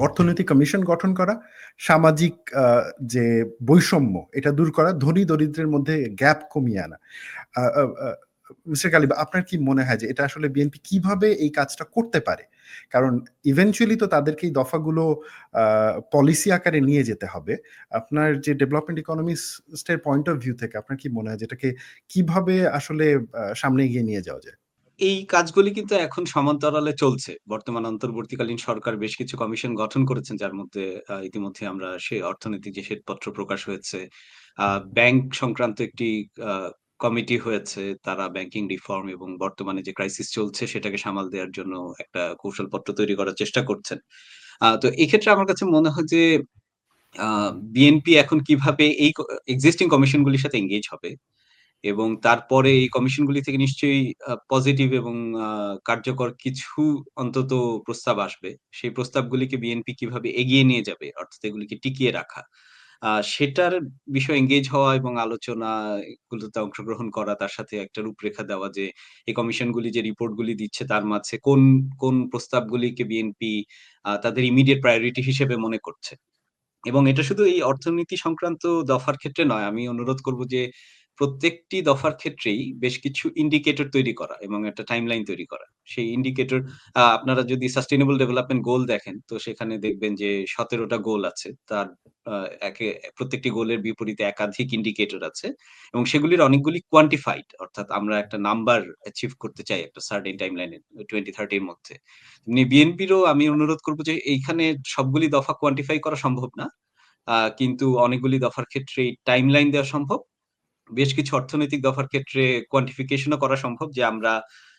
অর্থনৈতিক কমিশন গঠন করা, সামাজিক আ যে বৈষম্য এটা দূর করা, ধনী দরিদ্রের মধ্যে গ্যাপ কমিয়ে আনা। আ আ আ মিস্টার গালিব, আপনার কি মনে হয় যে এটা আসলে বিএনপি কিভাবে এই কাজটা করতে পারে? কারণ ইভেনচুয়ালি তো তাদেরকে এই দফাগুলো আ পলিসি আকারে নিয়ে যেতে হবে। আপনার যে ডেভেলপমেন্ট ইকোনমিস্ট এর পয়েন্ট অফ ভিউ থেকে আপনার কি মনে হয় যে এটাকে কিভাবে আসলে সামনে এগিয়ে নিয়ে যাওয়া যায়? এই কাজগুলি কিন্তু এখন সমান্তরালে চলছে। বর্তমান অন্তর্বর্তীকালীন সরকার বেশ কিছু কমিশন গঠন করেছেন, যার মধ্যে ইতিমধ্যে আমরা সে অর্থনৈতিক যে শ্বেতপত্র প্রকাশ হয়েছে। আ ব্যাংক সংক্রান্ত একটি আ কমিটি হয়েছে। তারা ব্যাংকিং রিফর্ম এবং বর্তমানে যে ক্রাইসিস চলছে সেটাকে সামাল দেওয়ার জন্য একটা কৌশলপত্র তৈরি করার চেষ্টা করছেন। তো এক্ষেত্রে আমার কাছে মনে হয় যে আ বিএনপি এখন কিভাবে এই এক্সিস্টিং কমিশন গুলির সাথে এনগেজ হবে এবং তারপরে এই কমিশনগুলি থেকে নিশ্চয়ই পজিটিভ এবং আ কার্যকর কিছু অন্তত প্রস্তাব আসবে। সেই প্রস্তাবগুলিকে বিএনপি কিভাবে এগিয়ে নিয়ে যাবে, অর্থাৎ এগুলিকে টিকিয়ে রাখা। সেটার বিষয়ে এনগেজ হওয়া এবং আলোচনা এগুলোতে অংশগ্রহণ করা, তার সাথে একটা রূপরেখা দেওয়া যে এই কমিশনগুলি যে রিপোর্টগুলি দিচ্ছে তার মাঝে কোন প্রস্তাবগুলিকে বিএনপি তাদের ইমিডিয়েট প্রায়োরিটি হিসেবে মনে করছে। এবং এটা শুধু এই অর্থনীতি সংক্রান্ত দফার ক্ষেত্রে নয়। আমি অনুরোধ করব যে প্রত্যেকটি দফার ক্ষেত্রেই বেশ কিছু ইন্ডিকেটর তৈরি করা এবং একটা টাইমলাইন তৈরি করা। সেই ইন্ডিকেটর আপনারা যদি সাস্টেইনেবল ডেভেলপমেন্ট গোল দেখেন, তো সেখানে দেখবেন যে ১৭ টা গোল আছে। তার আ একে প্রত্যেকটি গোলের বিপরীতে একাধিক ইন্ডিকেটর আছে এবং সেগুলির অনেকগুলি কোয়ান্টিফাইড, অর্থাৎ আমরা একটা নাম্বার অ্যাচিভ করতে চাই একটা সার্টেন টাইমলাইনে 2030 র মধ্যে। তেমনি বিএনপিরও আমি অনুরোধ করব যে এইখানে সবগুলি দফা কোয়ান্টিফাই করা সম্ভব না। কিন্তু অনেকগুলি দফার ক্ষেত্রেই টাইমলাইন দেওয়া সম্ভব। বেশ কিছু অর্থনৈতিক দফার ক্ষেত্রে কোয়ান্টিফিকেশন ও করা সম্ভব যে আমরা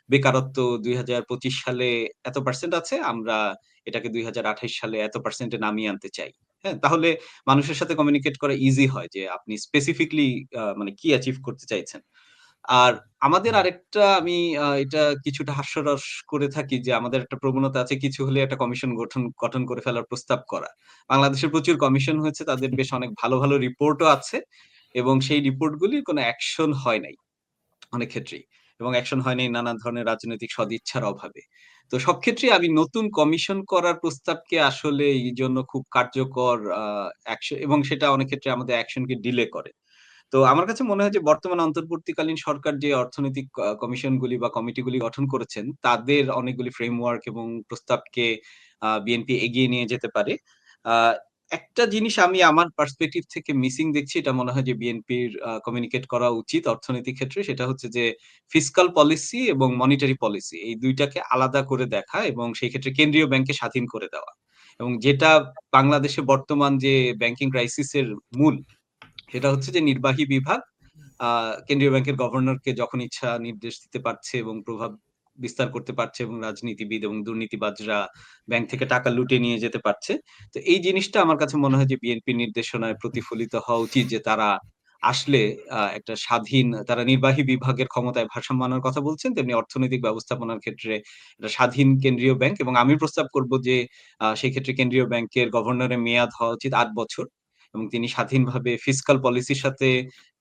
বেকারত্ব ২০২৫ সালে এত% আছে, আমরা এটাকে ২০২৮ সালে এত% এ নামিয়ে আনতে চাই। হ্যাঁ? তাহলে মানুষের সাথে কমিউনিকেট করা ইজি হয় যে আপনি স্পেসিফিকলি মানে কি অ্যাচিভ করতে চাইছেন। আর আমাদের আরেকটা আমি এটা কিছুটা হাস্যরস করে থাকি যে আমাদের একটা প্রবণতা আছে কিছু হলে একটা কমিশন গঠন করে ফেলার প্রস্তাব করা। বাংলাদেশে প্রচুর কমিশন হয়েছে, তাদের বেশ অনেক ভালো, ভালো রিপোর্টও আছে এবং সেই রিপোর্টগুলির কোনো অ্যাকশন হয় নাই অনেক ক্ষেত্রেই। এবং অ্যাকশন হয় নাই নানান ধরনের রাজনৈতিক সদিচ্ছার অভাবে। তো সব ক্ষেত্রেই আমি নতুন কমিশন করার প্রস্তাবকে আসলে এইজন্য খুব কার্যকর এবং সেটা অনেক ক্ষেত্রে আমাদের অ্যাকশনকে ডিলে করে। তো আমার কাছে মনে হয় যে বর্তমান অন্তর্বর্তীকালীন সরকার যে অর্থনৈতিক কমিশনগুলি বা কমিটিগুলি গঠন করেছেন, তাদের অনেকগুলি ফ্রেমওয়ার্ক এবং প্রস্তাবকে বিএনপি এগিয়ে নিয়ে যেতে পারে। আ একটা জিনিস আমি আমার পার্সপেক্টিভ থেকে মিসিং দেখছি, এটা মনে হয় যে বিএনপির কমিউনিকেট করা উচিত অর্থনৈতিক ক্ষেত্রে। সেটা হচ্ছে যে ফিসকাল পলিসি এবং মনিটারি পলিসি এই ২ টাকে আলাদা করে দেখা এবং সেই ক্ষেত্রে কেন্দ্রীয় ব্যাংককে স্বাধীন করে দেওয়া। এবং যেটা বাংলাদেশে বর্তমান যে ব্যাংকিং ক্রাইসিস এর মূল, সেটা হচ্ছে যে নির্বাহী বিভাগ আ কেন্দ্রীয় ব্যাংকের গভর্নরকে যখন ইচ্ছা নির্দেশ দিতে পারছে এবং প্রভাব বিস্তার করতে পারছে এবং রাজনীতিবিদ এবং দুর্নীতিবাজরা ব্যাংক থেকে টাকা লুটে নিয়ে যেতে পারছে। তো এই জিনিসটা আমার কাছে মনে হয় যে বিএনপির নির্দেশনায় প্রতিফলিত হওয়া উচিত যে তারা আসলে একটা স্বাধীন তারা নির্বাহী বিভাগের ক্ষমতায় ভারসাম্য আনার কথা বলছেন, তেমনি অর্থনৈতিক ব্যবস্থাপনার ক্ষেত্রে একটা স্বাধীন কেন্দ্রীয় ব্যাংক এবং আমি প্রস্তাব করব যে সেই ক্ষেত্রে কেন্দ্রীয় ব্যাংকের গভর্নরের মেয়াদ হওয়া উচিত ৮ বছর এবং তিনি স্বাধীনভাবে ফিসকাল পলিসির সাথে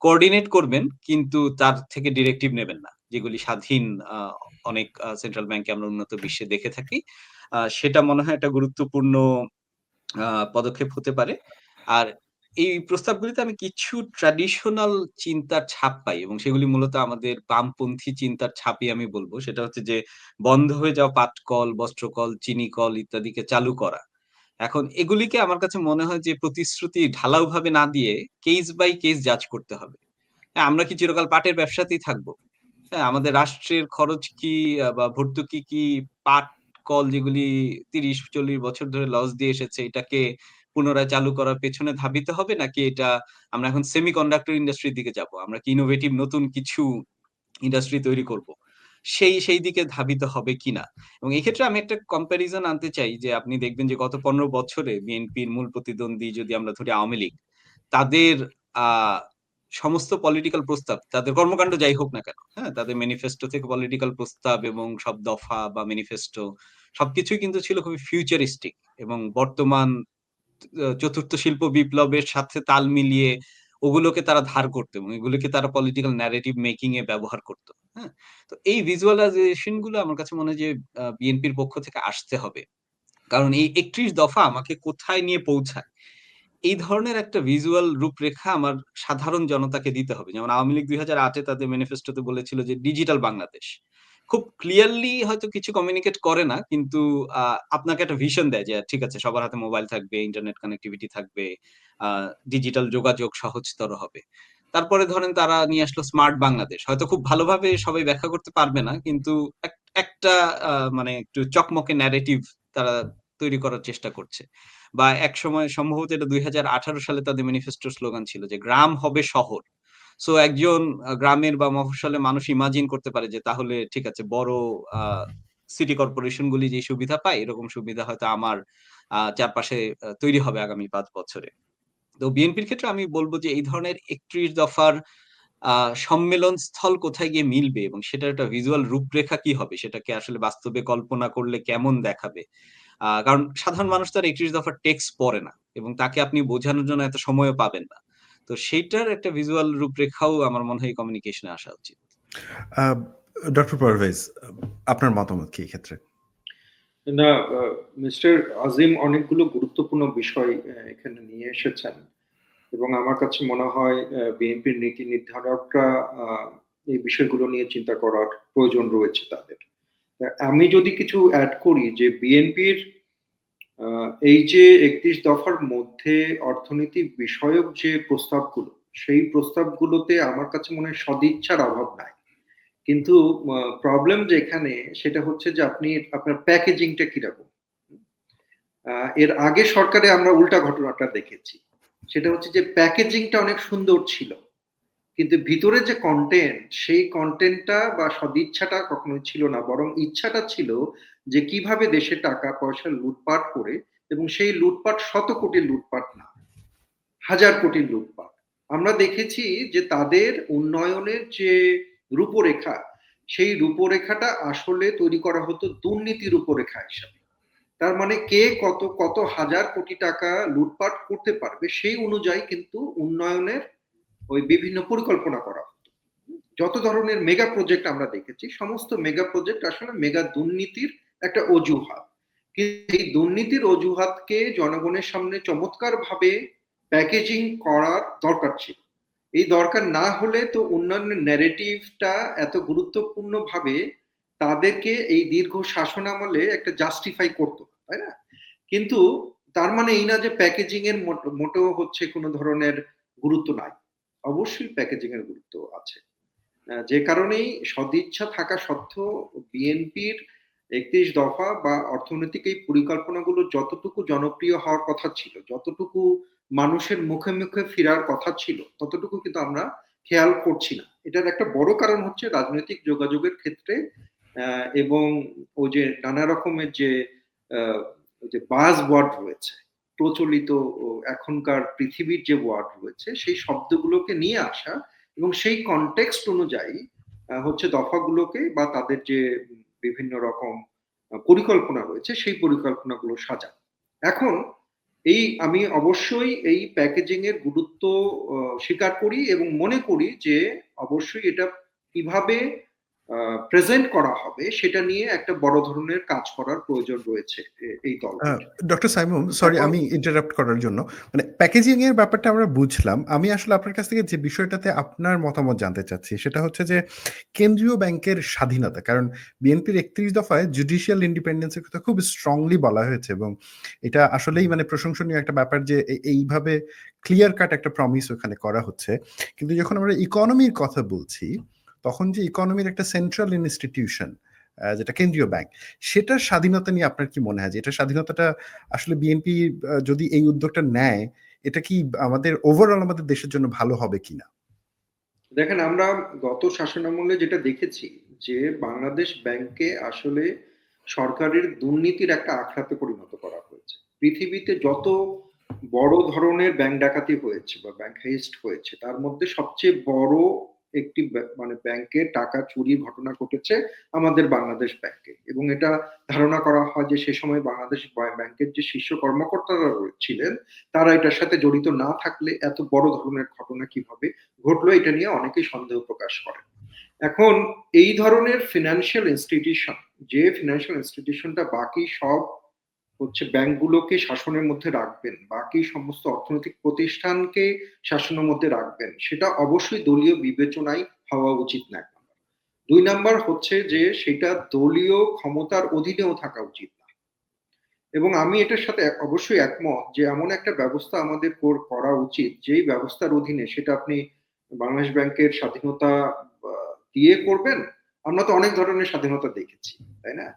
কোঅর্ডিনেট করবেন কিন্তু তার থেকে ডিরেক্টিভ নেবেন না। যেগুলি স্বাধীন আ অনেক সেন্ট্রাল ব্যাংকে আমরা উন্নত বিশ্বে দেখে থাকি। সেটা মনে হয় একটা গুরুত্বপূর্ণ আ পদক্ষেপ হতে পারে। আর এই প্রস্তাবগুলিতে আমি কিছু ট্র্যাডিশনাল চিন্তার ছাপ পাই এবং সেগুলি মূলত আমাদের বামপন্থী চিন্তার ছাপই আমি বলব। সেটা হচ্ছে যে বন্ধ হয়ে যাওয়া পাটকল, বস্ত্রকল, চিনি কল ইত্যাদিকে চালু করা। এখন এগুলিকে আমার কাছে মনে হয় যে প্রতিশ্রুতি ঢালাওভাবে না দিয়ে কেস বাই কেস জাজ করতে হবে। হ্যাঁ, আমরা কি চিরকাল পাটের ব্যবসাতেই থাকবো? হ্যাঁ, আমাদের রাষ্ট্রের খরচ কি বা ভর্তুকি কি পাট কল যেগুলি ৩০-৪০ বছর ধরে লস দিয়ে এসেছে এটাকে পুনরায় চালু করার পেছনে ধাবিত হবে? নাকি এটা আমরা এখন সেমিকন্ডাক্টর ইন্ডাস্ট্রির দিকে যাবো? আমরা কি ইনোভেটিভ নতুন কিছু ইন্ডাস্ট্রি তৈরি করব। সেই দিকে ধাবিত হবে কিনা। এবং এক্ষেত্রে আমি একটা কম্প্যারিজন আনতে চাই যে আপনি দেখবেন যে গত ১৫ বছরে বিএনপির মূল প্রতিদ্বন্দ্বী যদি আমরা ধরি আওয়ামী লীগ, তাদের আ সমস্ত পলিটিক্যাল প্রস্তাব, তাদের কর্মকাণ্ড যাই হোক না কেন, হ্যাঁ? তাদের ম্যানিফেস্টো থেকে পলিটিক্যাল প্রস্তাব এবং সব দফা বা ম্যানিফেস্টো সবকিছুই কিন্তু ছিল খুবই ফিউচারিস্টিক এবং বর্তমান চতুর্থ শিল্প বিপ্লবের সাথে তাল মিলিয়ে ওগুলোকে তারা ধার করতো এবং এগুলোকে তারা পলিটিক্যাল ন্যারেটিভ মেকিং এ ব্যবহার করত। হ্যাঁ? তো এই ভিজুয়ালাইজেশন গুলো আমার কাছে মনে হয় যে বিএনপির পক্ষ থেকে আসতে হবে। কারণ এই ৩১ দফা আমাকে কোথায় নিয়ে পৌঁছায়? এই ধরনের একটা ভিজুয়াল রূপরেখা আমার সাধারণ জনতাকে দিতে হবে। যেমন আওয়ামী লীগ ২০০৮ এ তাদের ম্যানিফেস্টোতে বলেছিল যে ডিজিটাল বাংলাদেশ। খুব ক্লিয়ারলি হয়তো কিছু কমিউনিকেট করে না। কিন্তু আ আপনাকে একটা ভিশন দেয় যে ঠিক আছে সবার হাতে মোবাইল থাকবে, ইন্টারনেট কানেক্টিভিটি থাকবে, আ ডিজিটাল যোগাযোগ সহজতর হবে। তারপরে ধরেন তারা নিয়ে আসলো স্মার্ট বাংলাদেশ। হয়তো খুব ভালোভাবে সবাই ব্যাখ্যা করতে পারবে না। কিন্তু একটা মানে একটু চকমকে ন্যারেটিভ তারা তৈরি করার চেষ্টা করছে। বা একসময় সম্ভবত এটা ২০১৮ সালে তাদের ম্যানিফেস্টোর স্লোগান ছিল যে, "গ্রাম হবে শহর।" সো একজন গ্রামের বা মফস্বলের মানুষ ইমাজিন করতে পারে যে তাহলে ঠিক আছে বড় আ সিটি কর্পোরেশন গুলি যে সুবিধা পায়, এরকম সুবিধা হয়তো আমার চারপাশে তৈরি হবে আগামী ৫ বছরে। তো বিএনপির ক্ষেত্রে আমি বলব যে এই ধরনের ৩১ দফার আ সম্মেলন স্থল কোথায় গিয়ে মিলবে এবং সেটার একটা ভিজুয়াল রূপরেখা কি হবে? সেটাকে আসলে বাস্তবে কল্পনা করলে কেমন দেখাবে? কারণ সাধারণ মানুষ তো আর ৩১ দফার টেক্সট পড়ে না এবং তাকে আপনি বোঝানোর জন্য এত সময়ও পাবেন না। তো সেইটার একটা ভিজুয়াল রূপরেখাও আমার মনে হয় এই কমিউনিকেশন এ আসা উচিত। আ ডক্টর পারভেজ, আপনার মতামত কি এক্ষেত্রে? না, মিস্টার আজিম অনেকগুলো গুরুত্বপূর্ণ বিষয় এখানে নিয়ে এসেছেন এবং আমার কাছে মনে হয় বিএনপির নীতি নির্ধারকরা আ এই বিষয়গুলো নিয়ে চিন্তা করার প্রয়োজন রয়েছে তাদের। আমি যদি কিছু এড করি যে বিএনপির এই যে ৩১ দফার মধ্যে অর্থনীতি বিষয়ক যে প্রস্তাবগুলো, সেই প্রস্তাবগুলোতে আমার কাছে মনে হয় সদিচ্ছার অভাব নাই। কিন্তু প্রবলেম যেখানে সেটা হচ্ছে যে আপনার প্যাকেজিংটা কিরকম? এর আগে সরকারে আমরা উল্টা ঘটনাটা দেখেছি। সেটা হচ্ছে যে প্যাকেজিংটা অনেক সুন্দর ছিল। কিন্তু ভিতরে যে কনটেন্ট, সেই কনটেন্টটা বা সদিচ্ছাটা কখনোই ছিল না। বরং ইচ্ছাটা ছিল যে কিভাবে দেশে টাকা-পয়সা লুটপাট করে এবং সেই লুটপাট শত কোটির লুটপাট না, হাজার কোটির লুটপাট। আমরা দেখেছি যে তাদের উন্নয়নের যে রূপরেখা, সেই রূপরেখাটা আসলে তৈরি করা হতো দুর্নীতির রূপরেখা হিসাবে। তার মানে কে কত কত হাজার কোটি টাকা লুটপাট করতে পারবে সেই অনুযায়ী কিন্তু উন্নয়নের ওই বিভিন্ন পরিকল্পনা করা হতো। যত ধরনের মেগা প্রজেক্ট আমরা দেখেছি, সমস্ত মেগা প্রজেক্ট আসলে মেগা দুর্নীতির একটা অজুহাত। কিন্তু এই দুর্নীতির অজুহাতকে জনগণের সামনে চমৎকার ভাবে প্যাকেজিং করার দরকার ছিল। এই দরকার না হলে তো উন্নয়নের ন্যারেটিভটা এত গুরুত্বপূর্ণ ভাবে তাদেরকে এই দীর্ঘ শাসনামলে একটা জাস্টিফাই করতো, তাই না? কিন্তু তার মানে এই না যে প্যাকেজিং এর মোটেও হচ্ছে কোনো ধরনের গুরুত্ব নাই। অবশ্যই প্যাকেজিং এর গুরুত্ব আছে। যে কারণেই সদিচ্ছা থাকা সত্ত্বেও বিএনপির ৩১ দফা বা অর্থনৈতিক এই পরিকল্পনাগুলো যতটুকু জনপ্রিয় হওয়ার কথা ছিল, যতটুকু মানুষের মুখে মুখে ফেরার কথা ছিল, ততটুকু কিন্তু আমরা খেয়াল করছি না। এটার একটা বড় কারণ হচ্ছে রাজনৈতিক যোগাযোগের ক্ষেত্রে এবং ওই যে নানা রকমের যে ওই যে বাজ ওয়ার্ড রয়েছে, প্রচলিত এখনকার পৃথিবীর যে ওয়ার্ড রয়েছে, সেই শব্দগুলোকে নিয়ে আসা এবং সেই কনটেক্সট অনুযায়ী হচ্ছে দফাগুলোকে বা তাদের যে বিভিন্ন রকম পরিকল্পনা রয়েছে সেই পরিকল্পনাগুলো সাজানো। এখন আমি অবশ্যই এই প্যাকেজিং এর গুরুত্ব স্বীকার করি এবং মনে করি যে অবশ্যই এটা কিভাবে প্রেজেন্ট করা হবে সেটা নিয়ে একটা বড় ধরনের কাজ করার প্রয়োজন রয়েছে এই দলটির। ডক্টর সাইমুম, সরি আমি ইন্টারাপ্ট করার জন্য, মানে প্যাকেজিং এর ব্যাপারটা আমরা বুঝলাম। আমি আসলে আপনার কাছ থেকে যে বিষয়টাতে আপনার মতামত জানতে চাচ্ছি সেটা হচ্ছে যে কেন্দ্রীয় ব্যাংকের স্বাধীনতা। কারণ বিএনপির ৩১ দফায় জুডিশিয়াল ইন্ডিপেন্ডেন্সের কথা খুব স্ট্রংলি বলা হয়েছে এবং এটা আসলেই মানে প্রশংসনীয় একটা ব্যাপার যে এইভাবে ক্লিয়ার কাট একটা প্রমিস ওখানে করা হচ্ছে। কিন্তু যখন আমরা ইকোনমির কথা বলছি তখন যে ইকোনমির একটা সেন্ট্রাল ইনস্টিটিউশন যেটা কেন্দ্রীয় ব্যাংক, সেটার স্বাধীনতা নিয়ে আপনার কি মনে হয় যে এটা স্বাধীনতাটা আসলে বিএনপি যদি এই উদ্যোগটা নেয়, এটা কি আমাদের ওভারঅল আমাদের দেশের জন্য ভালো হবে কিনা? দেখেন, আমরা গত শাসনামলে যেটা দেখেছি যে বাংলাদেশ ব্যাংকে আসলে সরকারের দুর্নীতির একটা আখড়াতে পরিণত করা হয়েছে। পৃথিবীতে যত বড় ধরনের ব্যাংক ডাকাতি হয়েছে বা ব্যাংক হেস্ট হয়েছে তার মধ্যে সবচেয়ে বড় একটি মানে ব্যাংকে টাকা চুরির ঘটনা ঘটেছে আমাদের বাংলাদেশ ব্যাংকে, এবং এটা ধারণা করা হয় যে সে সময় বাংলাদেশ ব্যাংকের যে শীর্ষ কর্মকর্তারা ছিলেন তারা এটার সাথে জড়িত না থাকলে এত বড় ধরনের ঘটনা কিভাবে ঘটলো, এটা নিয়ে অনেকেই সন্দেহ প্রকাশ করেন। এখন এই ধরনের ফিনান্সিয়াল ইনস্টিটিউশন, যে ফিনান্সিয়াল ইনস্টিটিউশনটা বাকি সব হচ্ছে ব্যাংকগুলোকে শাসনের মধ্যে রাখবেন, বাকি সমস্ত অর্থনৈতিক প্রতিষ্ঠানকে শাসনের মধ্যে রাখবেন, সেটা অবশ্যই দলীয় বিবেচনায় হওয়া উচিত না। ২ নাম্বার হচ্ছে যে সেটা দলীয় ক্ষমতার অধীনেও থাকা উচিত না। এবং আমি এটার সাথে অবশ্যই একমত যে এমন একটা ব্যবস্থা আমাদের করা উচিত যেই ব্যবস্থার অধীনে সেটা আপনি বাংলাদেশ ব্যাংকের স্বাধীনতা দিয়ে করবেন। আমরা তো অনেক ধরনের স্বাধীনতা দেখেছি, তাই না?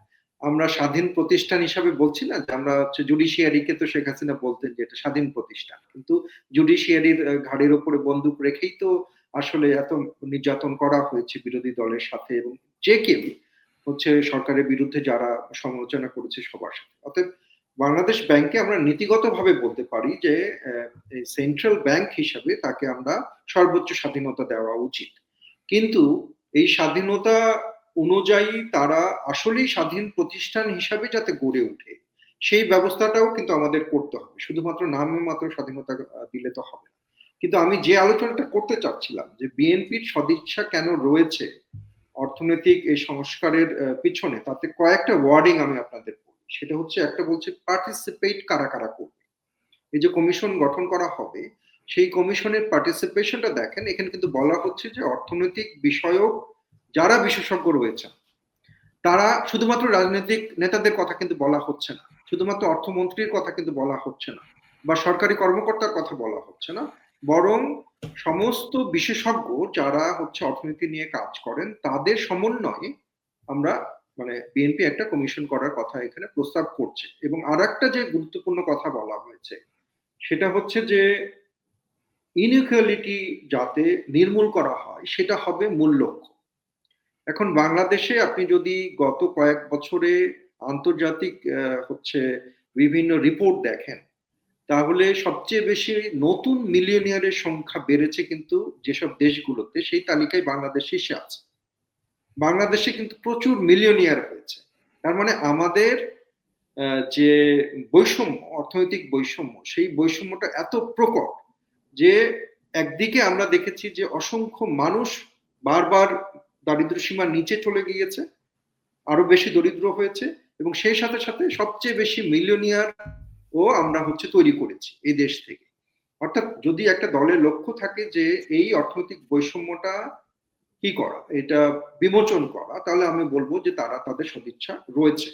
আমরা স্বাধীন প্রতিষ্ঠান হিসাবে বলছি না যে আমরা হচ্ছে জুডিশিয়ারিকে তো শেখ হাসিনা বলতেন যে এটা স্বাধীন প্রতিষ্ঠান, কিন্তু জুডিশিয়ারির ঘাড়ের উপরে বন্দুক রেখেই তো আসলে এত নির্যাতন করা হয়েছে বিরোধী দলের সাথে এবং যে কেউ হচ্ছে সরকারের বিরুদ্ধে যারা সমালোচনা করেছে সবার সাথে। অতএব বাংলাদেশ ব্যাংকে আমরা নীতিগতভাবে বলতে পারি যে সেন্ট্রাল ব্যাংক হিসাবে তাকে আমরা সর্বোচ্চ স্বাধীনতা দেওয়া উচিত। কিন্তু এই স্বাধীনতা অনুযায়ী তারা আসলেই স্বাধীন প্রতিষ্ঠান হিসাবে যাতে গড়ে ওঠে সেই ব্যবস্থাটাও কিন্তু আমাদের করতে হবে। শুধুমাত্র নামে মাত্র স্বাধীনতা দিলে তো হবে না। কিন্তু আমি যে আলোচনাটা করতে চাচ্ছিলাম যে বিএনপির সদিচ্ছা কেন রয়েছে অর্থনৈতিক এই সংস্কারের পিছনে, তাতে কয়েকটা ওয়ার্ডিং আমি আপনাদের বলি। সেটা হচ্ছে, একটা বলছে পার্টিসিপেট কারা কারা করবে। এই যে কমিশন গঠন করা হবে সেই কমিশনের পার্টিসিপেশনটা দেখেন, এখানে কিন্তু বলা হচ্ছে যে অর্থনৈতিক বিষয়ক যারা বিশেষজ্ঞ রয়েছে তারা, শুধুমাত্র রাজনৈতিক নেতাদের কথা কিন্তু বলা হচ্ছে না, শুধুমাত্র অর্থমন্ত্রীর কথা কিন্তু বলা হচ্ছে না, বা সরকারি কর্মকর্তার কথা বলা হচ্ছে না, বরং সমস্ত বিশেষজ্ঞ যারা হচ্ছে অর্থনীতি নিয়ে কাজ করেন তাদের সমন্বয়ে আমরা মানে বিএনপি একটা কমিশন করার কথা এখানে প্রস্তাব করছে। এবং আর একটা যে গুরুত্বপূর্ণ কথা বলা হয়েছে সেটা হচ্ছে যে ইনইকুয়ালিটি যাতে নির্মূল করা হয় সেটা হবে মূল লক্ষ্য। এখন বাংলাদেশে আপনি যদি গত কয়েক বছরে আন্তর্জাতিক হচ্ছে বিভিন্ন রিপোর্ট দেখেন তাহলে সবচেয়ে বেশি নতুন মিলিয়নিয়ারের সংখ্যা বেড়েছে কিন্তু যেসব দেশগুলোতে, সেই তালিকায় বাংলাদেশ শীর্ষে আছে। বাংলাদেশে কিন্তু প্রচুর মিলিয়নিয়ার হয়েছে। তার মানে আমাদের যে বৈষম্য, অর্থনৈতিক বৈষম্য, সেই বৈষম্যটা এত প্রকট যে একদিকে আমরা দেখেছি যে অসংখ্য মানুষ বারবার দারিদ্র সীমার নিচে চলে গিয়েছে, আরো বেশি দরিদ্র হয়েছে, এবং সেই সাথে সাথে সবচেয়ে বেশি মিলিয়নিয়ার ও আমরা তৈরি করেছি এই দেশ থেকে। অর্থাৎ যদি একটা দলের লক্ষ্য থাকে যে এই অর্থনৈতিক বৈষম্যটা কি করা, এটা বিমোচন করা, তাহলে আমি বলবো যে তারা তাদের সদিচ্ছা রয়েছে।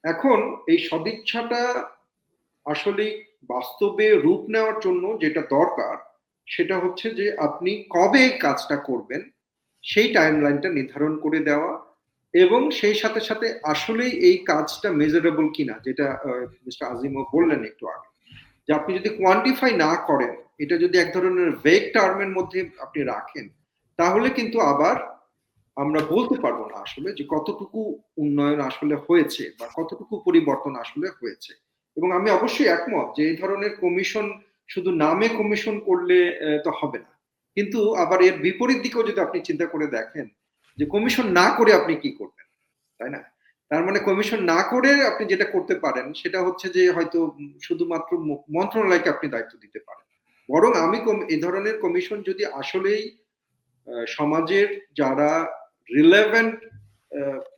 এখন এই সদিচ্ছাটা আসলে বাস্তবে রূপ নেওয়ার জন্য যেটা দরকার সেটা হচ্ছে যে আপনি কবে এই কাজটা করবেন সেই টাইমলাইনটা নির্ধারণ করে দেওয়া, এবং সেই সাথে সাথে আসলেই এই কাজটা মেজারেবল কিনা, যেটা মিস্টার আজিমও বললেন একটু আগে, যে আপনি যদি কোয়ান্টিফাই না করেন, এটা যদি এক ধরনের ভেগ টার্মের মধ্যে আপনি রাখেন, তাহলে কিন্তু আবার আমরা বলতে পারবো না আসলে যে কতটুকু উন্নয়ন আসলে হয়েছে বা কতটুকু পরিবর্তন আসলে হয়েছে। এবং আমি অবশ্যই একমত যে এই ধরনের কমিশন শুধু নামে কমিশন করলে তো হবে না, কিন্তু আবার এর বিপরীত দিকেও যদি আপনি চিন্তা করে দেখেন যে কমিশন না করে আপনি কি করবেন, তাই না? তার মানে কমিশন না করে আপনি যেটা করতে পারেন সেটা হচ্ছে যে হয়তো শুধুমাত্র মন্ত্রণালয়কে আপনি দায়িত্ব দিতে পারেন। বরং আমি এই ধরনের কমিশন যদি আসলেই সমাজের যারা রিলেভেন্ট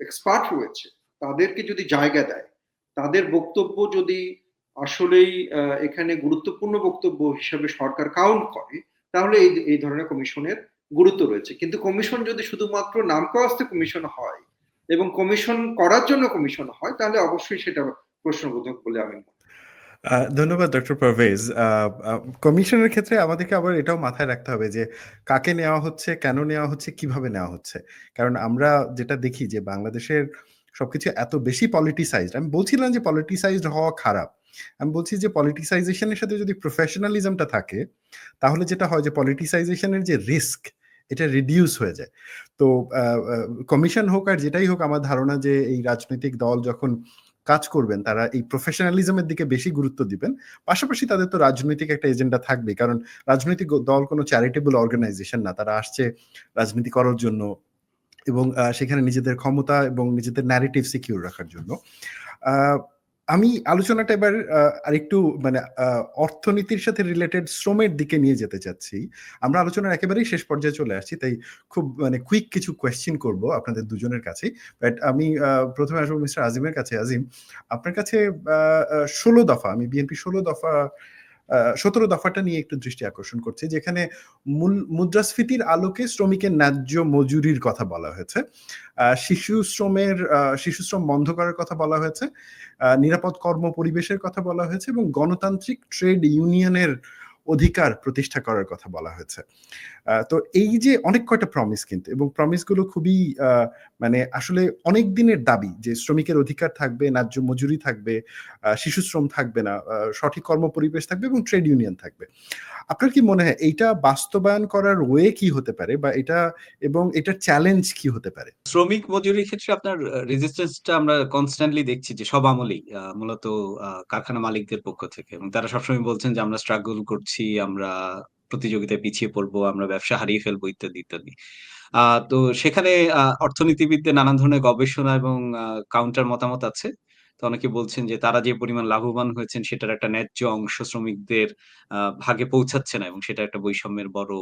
এক্সপার্ট রয়েছে তাদেরকে যদি জায়গা দেয়, তাদের বক্তব্য যদি আসলেই এখানে গুরুত্বপূর্ণ বক্তব্য হিসেবে সরকার কাউন্ট করে, তাহলে এই ধরনের কমিশনের গুরুত্ব রয়েছে। কিন্তু কমিশন যদি শুধুমাত্র নামকাওয়াস্তে কমিশন হয় এবং কমিশন করার জন্য কমিশন হয়, তাহলে অবশ্যই সেটা প্রশ্নবোধক বলে আমি মনে করি। ধন্যবাদ ডক্টর পারভেজ। কমিশনের ক্ষেত্রে আমাদেরকে আবার এটাও মাথায় রাখতে হবে যে কাকে নেওয়া হচ্ছে, কেন নেওয়া হচ্ছে, কিভাবে নেওয়া হচ্ছে। কারণ আমরা যেটা দেখি যে বাংলাদেশের সবকিছু এত বেশি পলিটিসাইজড। আমি বলছিলাম যে পলিটিসাইজড হওয়া খারাপ। আমি বলছি যে পলিটিসাইজেশনের সাথে যদি প্রফেশনালিজমটা থাকে, তাহলে যেটা হয় যে পলিটিসাইজেশনের যে রিস্ক, এটা রিডিউস হয়ে যায়। তো কমিশন হোক আর যেটাই হোক, আমার ধারণা যে এই রাজনৈতিক দল যখন কাজ করবেন তারা এই প্রফেশনালিজমের দিকে বেশি গুরুত্ব দিবেন। পাশাপাশি তাদের তো রাজনৈতিক একটা এজেন্ডা থাকবে, কারণ রাজনৈতিক দল কোনো চ্যারিটেবল অর্গানাইজেশন না, তারা আসছে রাজনীতি করার জন্য এবং সেখানে নিজেদের ক্ষমতা এবং নিজেদের ন্যারেটিভ সিকিউর রাখার জন্য। আমি আলোচনাটা এবার আরেকটু মানে অর্থনীতির সাথে রিলেটেড শ্রমের দিকে নিয়ে যেতে চাচ্ছি। আমরা আলোচনার একেবারেই শেষ পর্যায়ে চলে আসছি, তাই খুব মানে কুইক কিছু কোয়েশ্চেন করব আপনাদের দুজনের কাছে। বাট আমি প্রথমে আসবো মিস্টার আজিমের কাছে। আজিম, আপনার কাছে ১৬ দফা, আমি বিএনপি ১৬ দফা ১৭ দফাটা নিয়ে একটু দৃষ্টি আকর্ষণ করছি, যেখানে মুদ্রাস্ফীতির আলোকে শ্রমিকের ন্যায্য মজুরির কথা বলা হয়েছে, শিশু শ্রম বন্ধ করার কথা বলা হয়েছে, নিরাপদ কর্ম পরিবেশের কথা বলা হয়েছে এবং গণতান্ত্রিক ট্রেড ইউনিয়নের অধিকার প্রতিষ্ঠা করার কথা বলা হয়েছে। তো এই যে অনেক কয়টা প্রমিস কিন্তু, এবং প্রমিসগুলো খুবই মানে আসলে অনেক দিনের দাবি যে শ্রমিকের অধিকার থাকবে, ন্যায্য মজুরি থাকবে, শিশু শ্রম থাকবে না, সঠিক কর্মপরিবেশ থাকবে এবং ট্রেড ইউনিয়ন থাকবে। আপনার কি মনে হয় এইটা বাস্তবায়ন করার ওয়ে কি হতে পারে, বা এটা এবং এটার চ্যালেঞ্জ কি হতে পারে? শ্রমিক মজুরির ক্ষেত্রে আপনার রেজিস্ট্যান্সটা আমরা কনস্ট্যান্টলি দেখছি যে সব আমলেই মূলত কারখানা মালিকদের পক্ষ থেকে, এবং তারা সবসময় বলছেন যে আমরা স্ট্রাগল করছি, আমরা প্রতিযোগিতায় পিছিয়ে পড়বো, আমরা ব্যবসা হারিয়ে ফেলবো ইত্যাদি ইত্যাদি। তো সেখানে অর্থনীতিবিদদের নানান ধরনের গবেষণা এবং কাউন্টার মতামত আছে। তো অনেকে বলছেন যে তারা যে পরিমাণ লাভবান হয়েছেন সেটার একটা ন্যায্য অংশ শ্রমিকদের ভাগে পৌঁছাচ্ছে না, এবং সেটা একটা বৈষম্যের বড়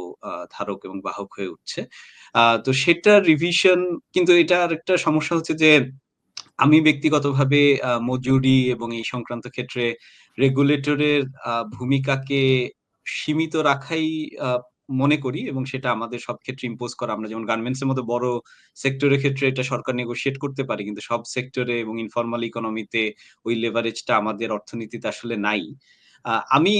ধারক এবং বাহক হয়ে উঠছে। তো সেটার রিভিশন, কিন্তু এটার একটা সমস্যা হচ্ছে যে আমি ব্যক্তিগতভাবে মজুরি এবং এই সংক্রান্ত ক্ষেত্রে রেগুলেটরের ভূমিকাকে সীমিত রাখাই আ মনে করি, এবং সেটা আমাদের সব ক্ষেত্রে ইম্পোজ করা, আমরা যেমন গার্মেন্টস এর মতো বড় সেক্টরের ক্ষেত্রে এটা সরকার নেগোশিয়েট করতে পারে। কিন্তু সব সেক্টরে এবং ইনফরমাল ইকোনমিতে ওই লেভারেজটা আমাদের অর্থনীতিতে আসলে নাই। আমি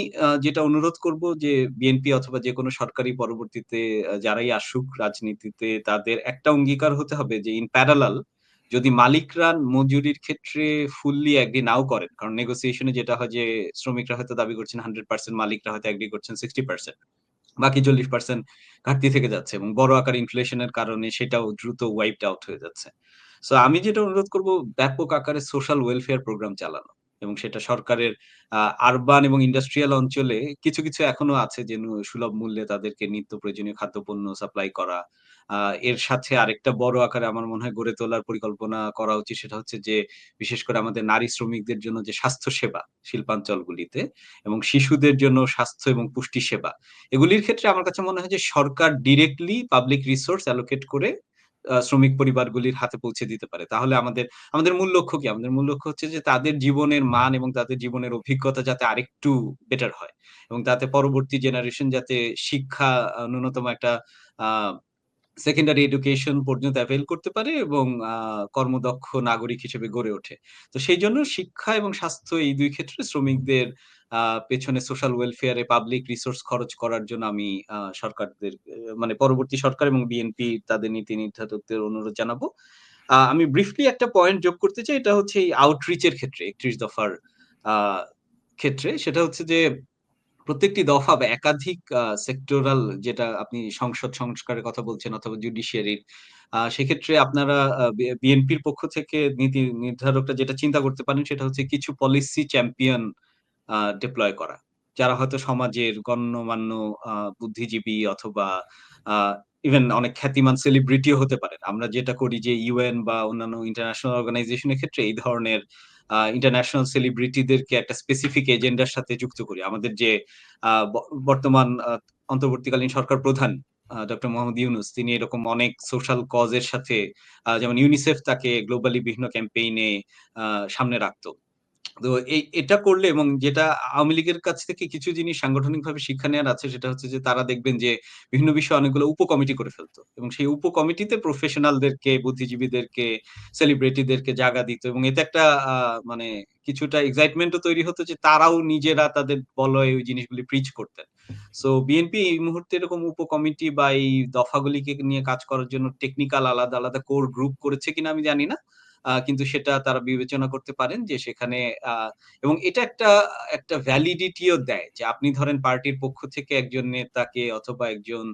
যেটা অনুরোধ করব যে বিএনপি অথবা যেকোনো সরকারি পরবর্তীতে যারাই আসুক রাজনীতিতে, তাদের একটা অঙ্গীকার হতে হবে যে ইন প্যারালাল যদি মালিকরা মজুরির ক্ষেত্রে ফুললি এগ্রি নাও করেন, কারণ নেগোসিয়েশনে যেটা হয় যে শ্রমিকরা হয়তো দাবি করছেন 100%, মালিকরা হয়তো এগ্রি করছেন 60%, বাকি 40% ঘাটতি থেকে যাচ্ছে এবং বড় আকার ইনফ্লেশনের কারণে সেটাও দ্রুত ওয়াইপড আউট হয়ে যাচ্ছে। সো আমি যেটা অনুরোধ করব, ব্যাপক আকারে সোশ্যাল ওয়েলফেয়ার প্রোগ্রাম চালানো, এবং সেটা সরকারের আরবান এবং ইন্ডাস্ট্রিয়াল অঞ্চলে কিছু এখনো আছে যে সুলভ মূল্যে তাদেরকে নিত্য প্রয়োজনীয় খাদ্যপণ্য সাপ্লাই করা, এর সাথে আরেকটা বড় আকারে আমার মনে হয় গড়ে তোলার পরিকল্পনা করা উচিত। সেটা হচ্ছে যে বিশেষ করে আমাদের নারী শ্রমিকদের জন্য যে স্বাস্থ্যসেবা শিল্পাঞ্চলগুলিতে এবং শিশুদের জন্য স্বাস্থ্য এবং পুষ্টি সেবা। এগুলির ক্ষেত্রে আমার কাছে মনে হয় যে সরকার ডিরেক্টলি পাবলিক রিসোর্স অ্যালোকেট করে শ্রমিক পরিবারগুলির হাতে পৌঁছে দিতে পারে। তাহলে আমাদের মূল লক্ষ্য কি? আমাদের মূল লক্ষ্য হচ্ছে যে তাদের জীবনের মান এবং তাদের জীবনের অভিজ্ঞতা যাতে আরেকটু বেটার হয় এবং তাতে পরবর্তী জেনারেশন যাতে শিক্ষা ন্যূনতম একটা আ সেকেন্ডারি এডুকেশন পর্যন্ত অ্যাভেইল করতে পারে এবং কর্মদক্ষ নাগরিক হিসেবে গড়ে ওঠে। তো সেইজন্য শিক্ষা এবং স্বাস্থ্য এই ২ ক্ষেত্রে শ্রমিকদের আ পেছনে social welfare a public resource খরচ করার জন্য আমি সরকারদের মানে পরবর্তী সরকার এবং বিএনপি তাদের নীতি নির্ধারকদের অনুরোধ জানাবো। আমি ব্রিফলি একটা পয়েন্ট যোগ করতে চাই। এটা হচ্ছে এই আউটরিচ এর ক্ষেত্রে ৩১ দফার আ ক্ষেত্রে। সেটা হচ্ছে যে প্রত্যেকটি দফা বা একাধিক সেক্টরাল যেটা আপনি সংসদ সংস্কারের কথা বলছেন অথবা জুডিশিয়ারির সেক্ষেত্রে আপনারা বিএনপির পক্ষ থেকে নীতি নির্ধারকরা যেটা চিন্তা করতে পারেন সেটা হচ্ছে কিছু পলিসি চ্যাম্পিয়ন ডিপ্লয় করা। যারা হয়তো সমাজের গণ্যমান্য বুদ্ধিজীবী অথবা আ ইভেন অনেক খ্যাতিমান সেলিব্রিটিও হতে পারেন। আমরা যেটা করি যে ইউএন বা অন্যান্য ইন্টারন্যাশনাল অর্গানাইজেশন এর ক্ষেত্রে এই ধরনের ইন্টারন্যাশনাল সেলিব্রিটিদেরকে একটা স্পেসিফিক এজেন্ডার সাথে যুক্ত করি। আমাদের যে আ ব বর্তমান অন্তর্বর্তীকালীন সরকার প্রধান ডক্টর মোহাম্মদ ইউনূস তিনি এরকম অনেক সোশ্যাল কজ এর সাথে যেমন ইউনিসেফ তাকে গ্লোবালি বিভিন্ন ক্যাম্পেইন এ আ সামনে রাখত। তো এটা করলে এবং যেটা আওয়ামী লীগের কাছ থেকে কিছু জিনিস সাংগঠনিকভাবে শিক্ষা নেওয়ার আছে সেটা হচ্ছে যে তারা দেখবেন যে বিভিন্ন বিষয়ে অনেকগুলো উপকমিটি করে ফেলতো এবং সেই উপকমিটিতে প্রফেশনালদেরকে, বুদ্ধিজীবীদেরকে, সেলিব্রিটিদেরকে জায়গা দিত এবং এতে একটা মানে কিছুটা এক্সাইটমেন্টও তৈরি হতো যে তারাও নিজেরা তাদের বলয়ে ওই জিনিসগুলি প্রিচ করতেন। সো বিএনপি এই মুহূর্তে এরকম উপকমিটি বা এই দফাগুলিকে নিয়ে কাজ করার জন্য টেকনিক্যাল আলাদা, আলাদা কোর গ্রুপ করেছে কিনা আমি জানি না। কিন্তু সেটা তারা বিবেচনা করতে পারেন যে সেখানে আ এবং এটা একটা ভ্যালিডিটিও দেয় যে আপনি ধরেন পার্টির পক্ষ থেকে একজন নেতাকে অথবা একজন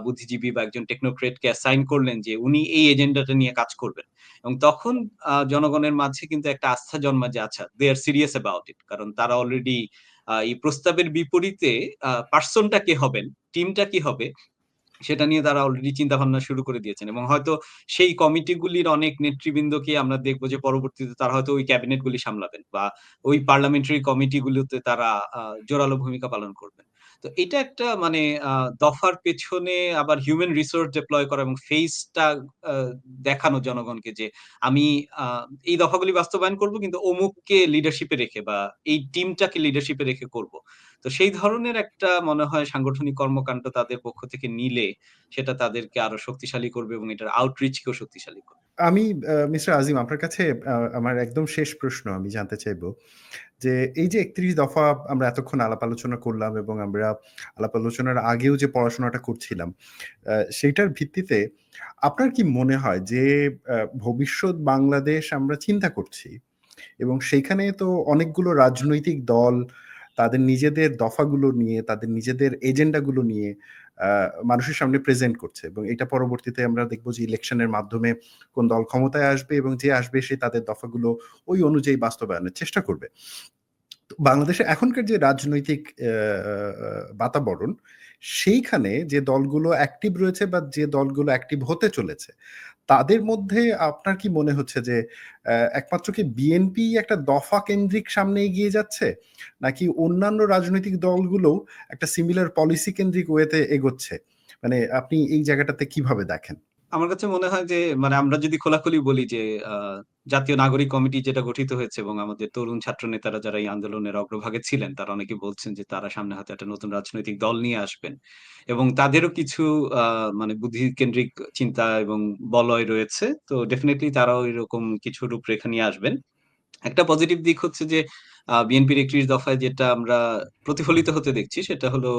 বুদ্ধিজীবী বা একজন টেকনোক্রেট কে অ্যাসাইন করলেন যে উনি এই এজেন্ডাটা নিয়ে কাজ করবেন। এবং তখন জনগণের মাঝে কিন্তু একটা আস্থা জন্মায় যে আচ্ছা দে আর সিরিয়াস অ্যাবাউট ইট। কারণ তারা অলরেডি এই প্রস্তাবের বিপরীতে পারসনটা কে হবেন, টিমটা কি হবে সেটা নিয়ে তারা অলরেডি চিন্তাভাবনা শুরু করে দিয়েছেন এবং হয়তো সেই কমিটিগুলির অনেক নেতৃবৃন্দকে আমরা দেখব যে পরবর্তীতে তারা হয়তো ওই ক্যাবিনেট গুলি সামলাবেন বা ওই পার্লামেন্টারি কমিটিগুলোতে তারা জোরালো ভূমিকা পালন করবেন। তো এটা একটা মানে দফার পেছনে আবার হিউম্যান রিসোর্স ডিপ্লয় করা এবং ফেসটা আ দেখানো জনগণকে যে আমি আ এই দফাগুলি বাস্তবায়ন করব কিন্তু অমুককে লিডারশিপে রেখে বা এই টিমটাকে লিডারশিপে রেখে করব। তো সেই ধরনের একটা মনে হয় সাংগঠনিক কর্মকাণ্ড তাদের পক্ষ থেকে নিলে সেটা তাদেরকে আরো শক্তিশালী করবে এবং এটার আউটরিচ কেও শক্তিশালী করবে। আমি মিস্টার আজিম আপনার কাছে আমার একদম শেষ প্রশ্ন আমি জানতে চাইবো যে এই যে ৩১ দফা আমরা এতক্ষণ আলাপ আলোচনা করলাম এবং আমরা আলাপ আলোচনার আগেও যে পড়াশোনাটা করছিলাম সেইটার ভিত্তিতে আপনার কি মনে হয় যে ভবিষ্যৎ বাংলাদেশ আমরা চিন্তা করছি এবং সেইখানে তো অনেকগুলো রাজনৈতিক দল তাদের নিজেদের দফাগুলো নিয়ে তাদের নিজেদের এজেন্ডাগুলো নিয়ে মানুষের সামনে প্রেজেন্ট করছে এবং এটা পরবর্তীতে আমরা দেখব যে ইলেকশনের মাধ্যমে কোন দল ক্ষমতায় আসবে এবং যে আসবে সে তাদের দফাগুলো ওই অনুযায়ী বাস্তবায়নের চেষ্টা করবে। বাংলাদেশে এখনকার যে রাজনৈতিক বাতাবরণ সেইখানে যে দলগুলো অ্যাক্টিভ রয়েছে বা যে দলগুলো অ্যাক্টিভ হতে চলেছে তাদের মধ্যে আপনার কি মনে হচ্ছে যে একমাত্র কি বিএনপি একটা দফা কেন্দ্রিক সামনে এগিয়ে যাচ্ছে নাকি অন্যান্য রাজনৈতিক দলগুলো একটা সিমিলার পলিসি কেন্দ্রিক ওয়েতে এগোচ্ছে? মানে আপনি এই জায়গাটাতে কিভাবে দেখেন? আমার কাছে মনে হয় যে মানে আমরা যদি খোলাখুলি বলি যে আ জাতীয় নাগরিক কমিটি যেটা গঠিত হয়েছে এবং আমাদের তরুণ ছাত্র নেতারা যারা এই আন্দোলনের অগ্রভাগে ছিলেন তারা অনেকে বলছেন যে তারা সামনে হয়তো একটা নতুন রাজনৈতিক দল নিয়ে আসবেন। এবং তাদেরও কিছু আ মানে বুদ্ধিকেন্দ্রিক চিন্তা এবং বলয় রয়েছে। তো ডেফিনিটলি তারাও এরকম কিছু রূপরেখা নিয়ে আসবেন। একটা পজিটিভ দিক হচ্ছে যে বিএনপির ৩১ দফায় যেটা আমরা প্রতিফলিত হতে দেখছি সেটা হলো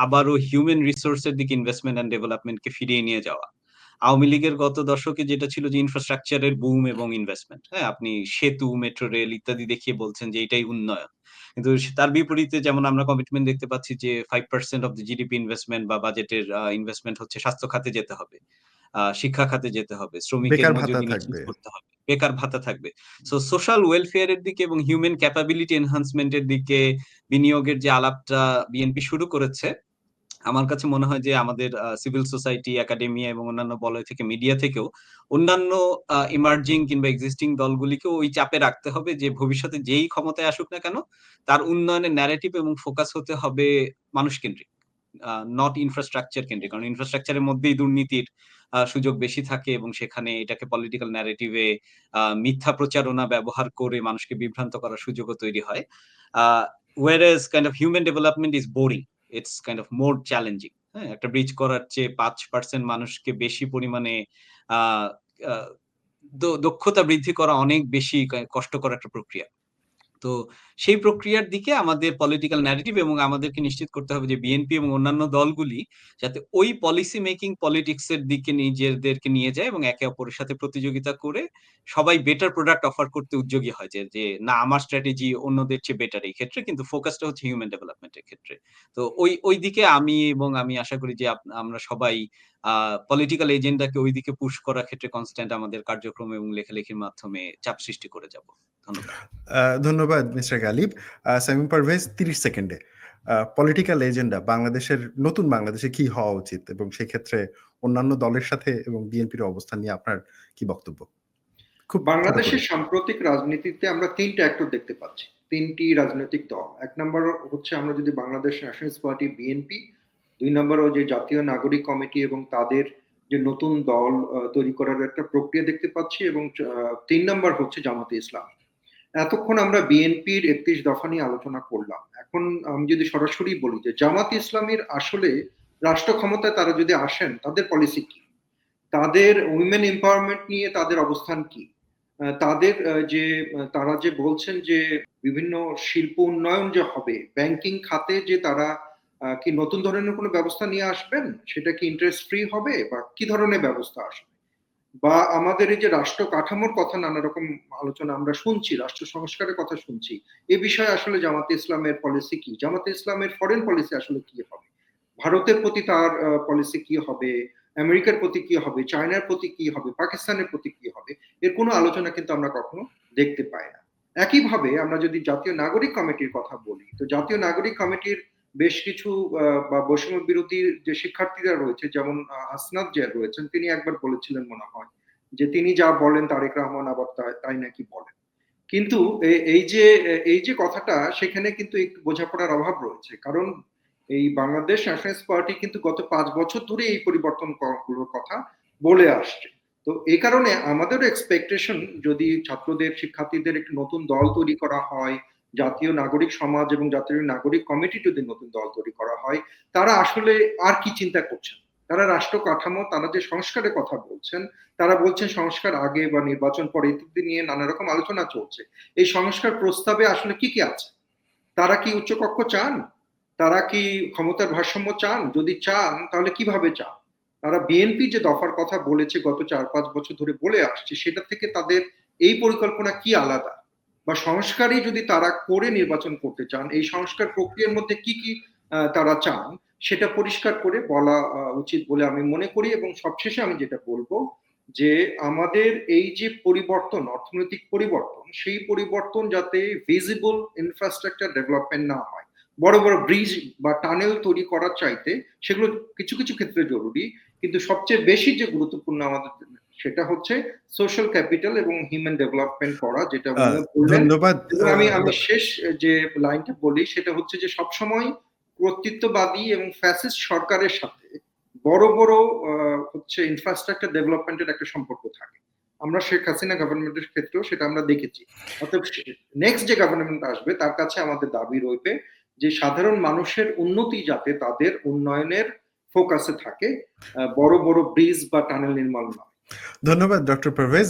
আবারও হিউম্যান রিসোর্স এর দিকে ইনভেস্টমেন্ট অ্যান্ড ডেভেলপমেন্ট কে ফিরিয়ে নিয়ে যাওয়া। আওয়ামী লীগের গত দশকে যেটা ছিল যে ইনফ্রাস্ট্রাকচার এর বুম এবং ইনভেস্টমেন্ট। হ্যাঁ? আপনি সেতু, মেট্রো রেল ইত্যাদি দেখিয়ে বলছেন যে এটাই উন্নয়ন। কিন্তু তার বিপরীতে যেমন আমরা কমিটমেন্ট দেখতে পাচ্ছি যে 5% অফ দ্যা জিডিপি ইনভেস্টমেন্ট বা বাজেটের ইনভেস্টমেন্ট হচ্ছে স্বাস্থ্য খাতে যেতে হবে। শিক্ষা খাতে যেতে হবে। শ্রমিকের বেকার ভাতা মজুরি নিশ্চিত থাকবে। করতে হবে। বেকার ভাতা থাকবে। সো সোশ্যাল ওয়েলফেয়ার এর দিকে এবং হিউম্যান ক্যাপাবিলিটি এনহান্সমেন্ট এর দিকে বিনিয়োগের যে আলাপটা বিএনপি শুরু করেছে আমার কাছে মনে হয় যে আমাদের সিভিল সোসাইটি, একাডেমিয়া এবং অন্যান্য বলয় থেকে, মিডিয়া থেকেও অন্যান্য ইমার্জিং কিংবা এক্সিস্টিং দলগুলিকেও ওই চাপে রাখতে হবে যে ভবিষ্যতে যেই ক্ষমতায় আসুক না কেন, তার উন্নয়নের ন্যারেটিভ এবং ফোকাস হতে হবে মানুষ কেন্দ্রিক, নট ইনফ্রাস্ট্রাকচার কেন্দ্রিক। কারণ ইনফ্রাস্ট্রাকচারের মধ্যেই দুর্নীতির সুযোগ বেশি থাকে এবং সেখানে এটাকে পলিটিক্যাল ন্যারেটিভে মিথ্যা প্রচারণা ব্যবহার করে মানুষকে বিভ্রান্ত করার সুযোগও তৈরি হয়। whereas kind of human development is boring, it's kind of more challenging। হ্যাঁ, একটা ব্রিজ করার চেয়ে 5% মানুষকে বেশি পরিমাণে আহ আহ, দক্ষতা বৃদ্ধি করা অনেক বেশি কষ্টকর একটা প্রক্রিয়া। তো সেই প্রক্রিয়ার দিকে আমাদের পলিটিক্যাল ন্যারেটিভ এবং আমাদেরকে নিশ্চিত করতে হবে যে বিএনপি এবং অন্যান্য দলগুলি যাতে ওই পলিসি মেকিং পলিটিক্স এর দিকে নিজেদেরকে নিয়ে যায় এবং একে অপরের সাথে প্রতিযোগিতা করে সবাই বেটার প্রোডাক্ট অফার করতে উদ্যোগী হয়, যে যে না আমার স্ট্র্যাটেজি অন্যদের চেয়ে বেটার এই ক্ষেত্রে, কিন্তু ফোকাসটা হচ্ছে হিউম্যান ডেভেলপমেন্টের ক্ষেত্রে। তো ওই দিকে আমি আশা করি যে আমরা সবাই পলিটিক্যাল এজেন্ডাকে ওই দিকে পুশ করার ক্ষেত্রে কনস্ট্যান্ট আমাদের কার্যক্রম এবং লেখালেখির মাধ্যমে চাপ সৃষ্টি করে যাব। ধন্যবাদ। ধন্যবাদ মিস্টার গালিব। সাইমুম পারভেজ, 30 সেকেন্ডে পলিটিক্যাল এজেন্ডা নতুন বাংলাদেশে কি হওয়া উচিত এবং সেক্ষেত্রে অন্যান্য দলের সাথে এবং বিএনপির অবস্থান নিয়ে আপনার কি বক্তব্য? খুব বাংলাদেশের সাম্প্রতিক রাজনীতিতে আমরা তিনটা অ্যাক্টর দেখতে পাচ্ছি, তিনটি রাজনৈতিক দল। এক নম্বর হচ্ছে আমরা যদি বাংলাদেশ ন্যাশনালিস্ট পার্টি বিএনপি, দুই নম্বরও যে জাতীয় নাগরিক কমিটি এবং তাদের যে নতুন দল তৈরি করার একটা প্রক্রিয়া দেখতে পাচ্ছি, এবং 3 নম্বর হচ্ছে জামাতে ইসলাম। এতক্ষণ আমরা বিএনপির 31 দফা নিয়ে আলোচনা করলাম। এখন আমি যদি সরাসরি বলি যে জামাত ইসলামীর আসলে রাষ্ট্র ক্ষমতায় তারা যদি আসেন, তাদের পলিসি কি, তাদের উইমেন এম্পাওয়ারমেন্ট নিয়ে তাদের অবস্থান কি, তাদের তারা যে বলছেন যে বিভিন্ন শিল্প উন্নয়ন যে হবে, ব্যাংকিং খাতে যে তারা কি নতুন ধরনের কোনো ব্যবস্থা নিয়ে আসবেন, সেটা কি ইন্টারেস্ট ফ্রি হবে বা কি ধরনের ব্যবস্থা আসবে, বা আমাদের এই যে রাষ্ট্র কাঠামোর কথা নানা রকম আলোচনা আমরা শুনছি, রাষ্ট্র সংস্কারের কথা শুনছি, এ বিষয়ে আসলে জামাতে ইসলামের পলিসি কি, জামাতে ইসলামের ফরেন পলিসি আসলে কি হবে, ভারতের প্রতি তার পলিসি কি হবে, আমেরিকার প্রতি কি হবে, চায়নার প্রতি কি হবে, পাকিস্তানের প্রতি কি হবে, এর কোনো আলোচনা কিন্তু আমরা কখনো দেখতে পাই না। একইভাবে আমরা যদি জাতীয় নাগরিক কমিটির কথা বলি, তো জাতীয় নাগরিক কমিটির বেশ কিছু বা বৈষম্য বিরোধী যে শিক্ষার্থীরা রয়েছে, যেমন হাসনাত জিয়া রয়েছেন, তিনি একবার বলেছিলেন মনে হয় যে তিনি যা বলেন তারেক রহমান আবার তাই নাকি বলেন। কিন্তু এই যে কথাটা, সেখানে কিন্তু একটু বোঝাপড়ার অভাব রয়েছে। কারণ এই বাংলাদেশ ন্যাশনালিস্ট পার্টি কিন্তু গত 5 বছর ধরে এই পরিবর্তন গুলোর কথা বলে আসছে। তো এই কারণে আমাদেরও এক্সপেকটেশন, যদি ছাত্রদের, শিক্ষার্থীদের একটি নতুন দল তৈরি করা হয়, জাতীয় নাগরিক সমাজ এবং জাতীয় নাগরিক কমিটি যদি নতুন দল তৈরি করা হয়, তারা আসলে আর কি চিন্তা করছেন, তারা রাষ্ট্র কাঠামো, তারা যে সংস্কারের কথা বলছেন, তারা বলছেন সংস্কার আগে বা নির্বাচন পরে ইত্যাদি নিয়ে নানা রকম আলোচনা চলছে। এই সংস্কার প্রস্তাবে আসলে কি কি আছে, তারা কি উচ্চকক্ষ চান, তারা কি ক্ষমতার ভারসাম্য চান, যদি চান তাহলে কিভাবে চান, তারা বিএনপি যে দফার কথা বলেছে গত 4-5 বছর ধরে বলে আসছে, সেটা থেকে তাদের এই পরিকল্পনা কি আলাদা, বা সংস্কারই যদি তারা করে নির্বাচন করতে চান, এই সংস্কার প্রক্রিয়ার মধ্যে কি কি তারা চান, সেটা পরিষ্কার করে বলা উচিত বলে আমি মনে করি। এবং সবশেষে আমি যেটা বলবো যে আমাদের এই যে পরিবর্তন, অর্থনৈতিক পরিবর্তন, সেই পরিবর্তন যাতে ভিজিবল ইনফ্রাস্ট্রাকচার ডেভেলপমেন্ট না হয়, বড় বড় ব্রিজ বা টানেল তৈরি করার চাইতে সেগুলো কিছু কিছু ক্ষেত্রে জরুরি, কিন্তু সবচেয়ে বেশি যে গুরুত্বপূর্ণ আমাদের জন্য, সেটা হচ্ছে সোশ্যাল ক্যাপিটাল এবং হিউম্যান ডেভেলপমেন্ট করা, যেটা ধন্যবাদ। এবং আমি শেষ যে লাইনটা বলি সেটা হচ্ছে যে সবসময় কর্তৃত্ববাদী এবং ফ্যাসিস্ট সরকারের সাথে বড় বড় হচ্ছে ইনফ্রাস্ট্রাকচার ডেভেলপমেন্টের একটা সম্পর্ক থাকে। আমরা শেখ হাসিনা গভর্নমেন্টের ক্ষেত্রেও সেটা আমরা দেখেছি। অতএব নেক্সট যে গভর্নমেন্ট আসবে তার কাছে আমাদের দাবি রইবে যে সাধারণ মানুষের উন্নতি যাতে তাদের উন্নয়নের ফোকাসে থাকে, বড় বড় ব্রিজ বা টানেল নির্মাণ নয়। ধন্যবাদ ডক্টর পারভেজ।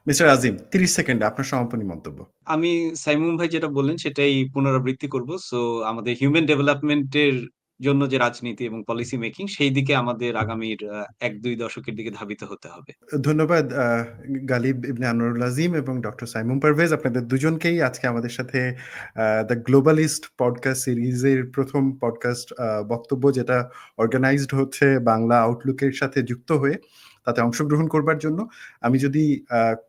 মিস্টার আজিম, 30 সেকেন্ডে আপনার সমাপনী মন্তব্য। আমি সাইমুম ভাই যেটা বললেন সেটাই পুনরাবৃত্তি করব। সো আমাদের হিউম্যান ডেভেলপমেন্টের জন্য যে রাজনীতি এবং পলিসি মেকিং, সেই দিকে আমাদের আগামীর 1-2 দশকের দিকে ধাবিত হতে হবে। ধন্যবাদ গালিব ইবনে আনোয়ারুল আজিম এবং ডক্টর সাইমুম পারভেজ, আপনাদের দুজনকেই আজকে আমাদের সাথে দ্য গ্লোবালিস্ট পডকাস্ট সিরিজের প্রথম পডকাস্ট বক্তব্য, যেটা অর্গানাইজড হচ্ছে বাংলা আউটলুকের সাথে যুক্ত হয়ে, তাতে অংশগ্রহণ করবার জন্য। আমি যদি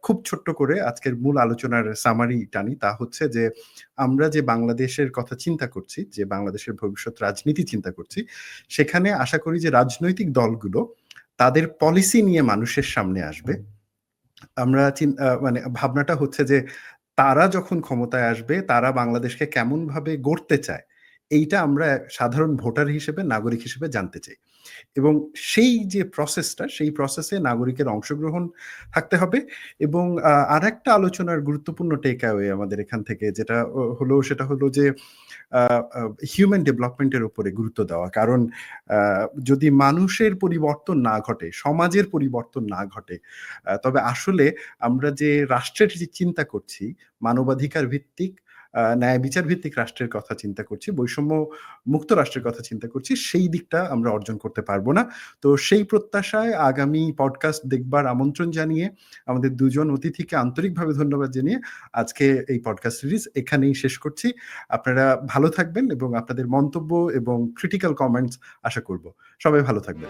খুব ছোট্ট করে আজকের মূল আলোচনার সামারি টানি, তা হচ্ছে যে আমরা যে বাংলাদেশের কথা চিন্তা করছি, যে বাংলাদেশের ভবিষ্যৎ রাজনীতি চিন্তা করছি, সেখানে আশা করি যে রাজনৈতিক দলগুলো তাদের পলিসি নিয়ে মানুষের সামনে আসবে। আমরা মানে ভাবনাটা হচ্ছে যে তারা যখন ক্ষমতায় আসবে, তারা বাংলাদেশকে কেমনভাবে গড়তে চায়, এইটা আমরা সাধারণ ভোটার হিসেবে, নাগরিক হিসেবে জানতে চাই। এবং সেই যে প্রসেসটা, সেই প্রসেসে নাগরিকের অংশগ্রহণ থাকতে হবে। এবং আরেকটা আলোচনার গুরুত্বপূর্ণ টেক অ্যাওয়ে আমাদের এখান থেকে যেটা সেটা হলো যে হিউম্যান ডেভেলপমেন্টের উপরে গুরুত্ব দেওয়া। কারণ যদি মানুষের পরিবর্তন না ঘটে, সমাজের পরিবর্তন না ঘটে, তবে আসলে আমরা যে রাষ্ট্রের যে চিন্তা করছি, মানবাধিকার ভিত্তিক, ন্যায় বিচার ভিত্তিক রাষ্ট্রের কথা চিন্তা করছি, বৈষম্য মুক্ত রাষ্ট্রের কথা চিন্তা করছি, সেই দিকটা আমরা অর্জন করতে পারবো না। তো সেই প্রত্যাশায় আগামী পডকাস্ট দেখবার আমন্ত্রণ জানিয়ে, আমাদের দুজন অতিথিকে আন্তরিকভাবে ধন্যবাদ জানিয়ে আজকে এই পডকাস্ট সিরিজ এখানেই শেষ করছি। আপনারা ভালো থাকবেন এবং আপনাদের মন্তব্য এবং ক্রিটিক্যাল কমেন্টস আশা করব। সবাই ভালো থাকবেন।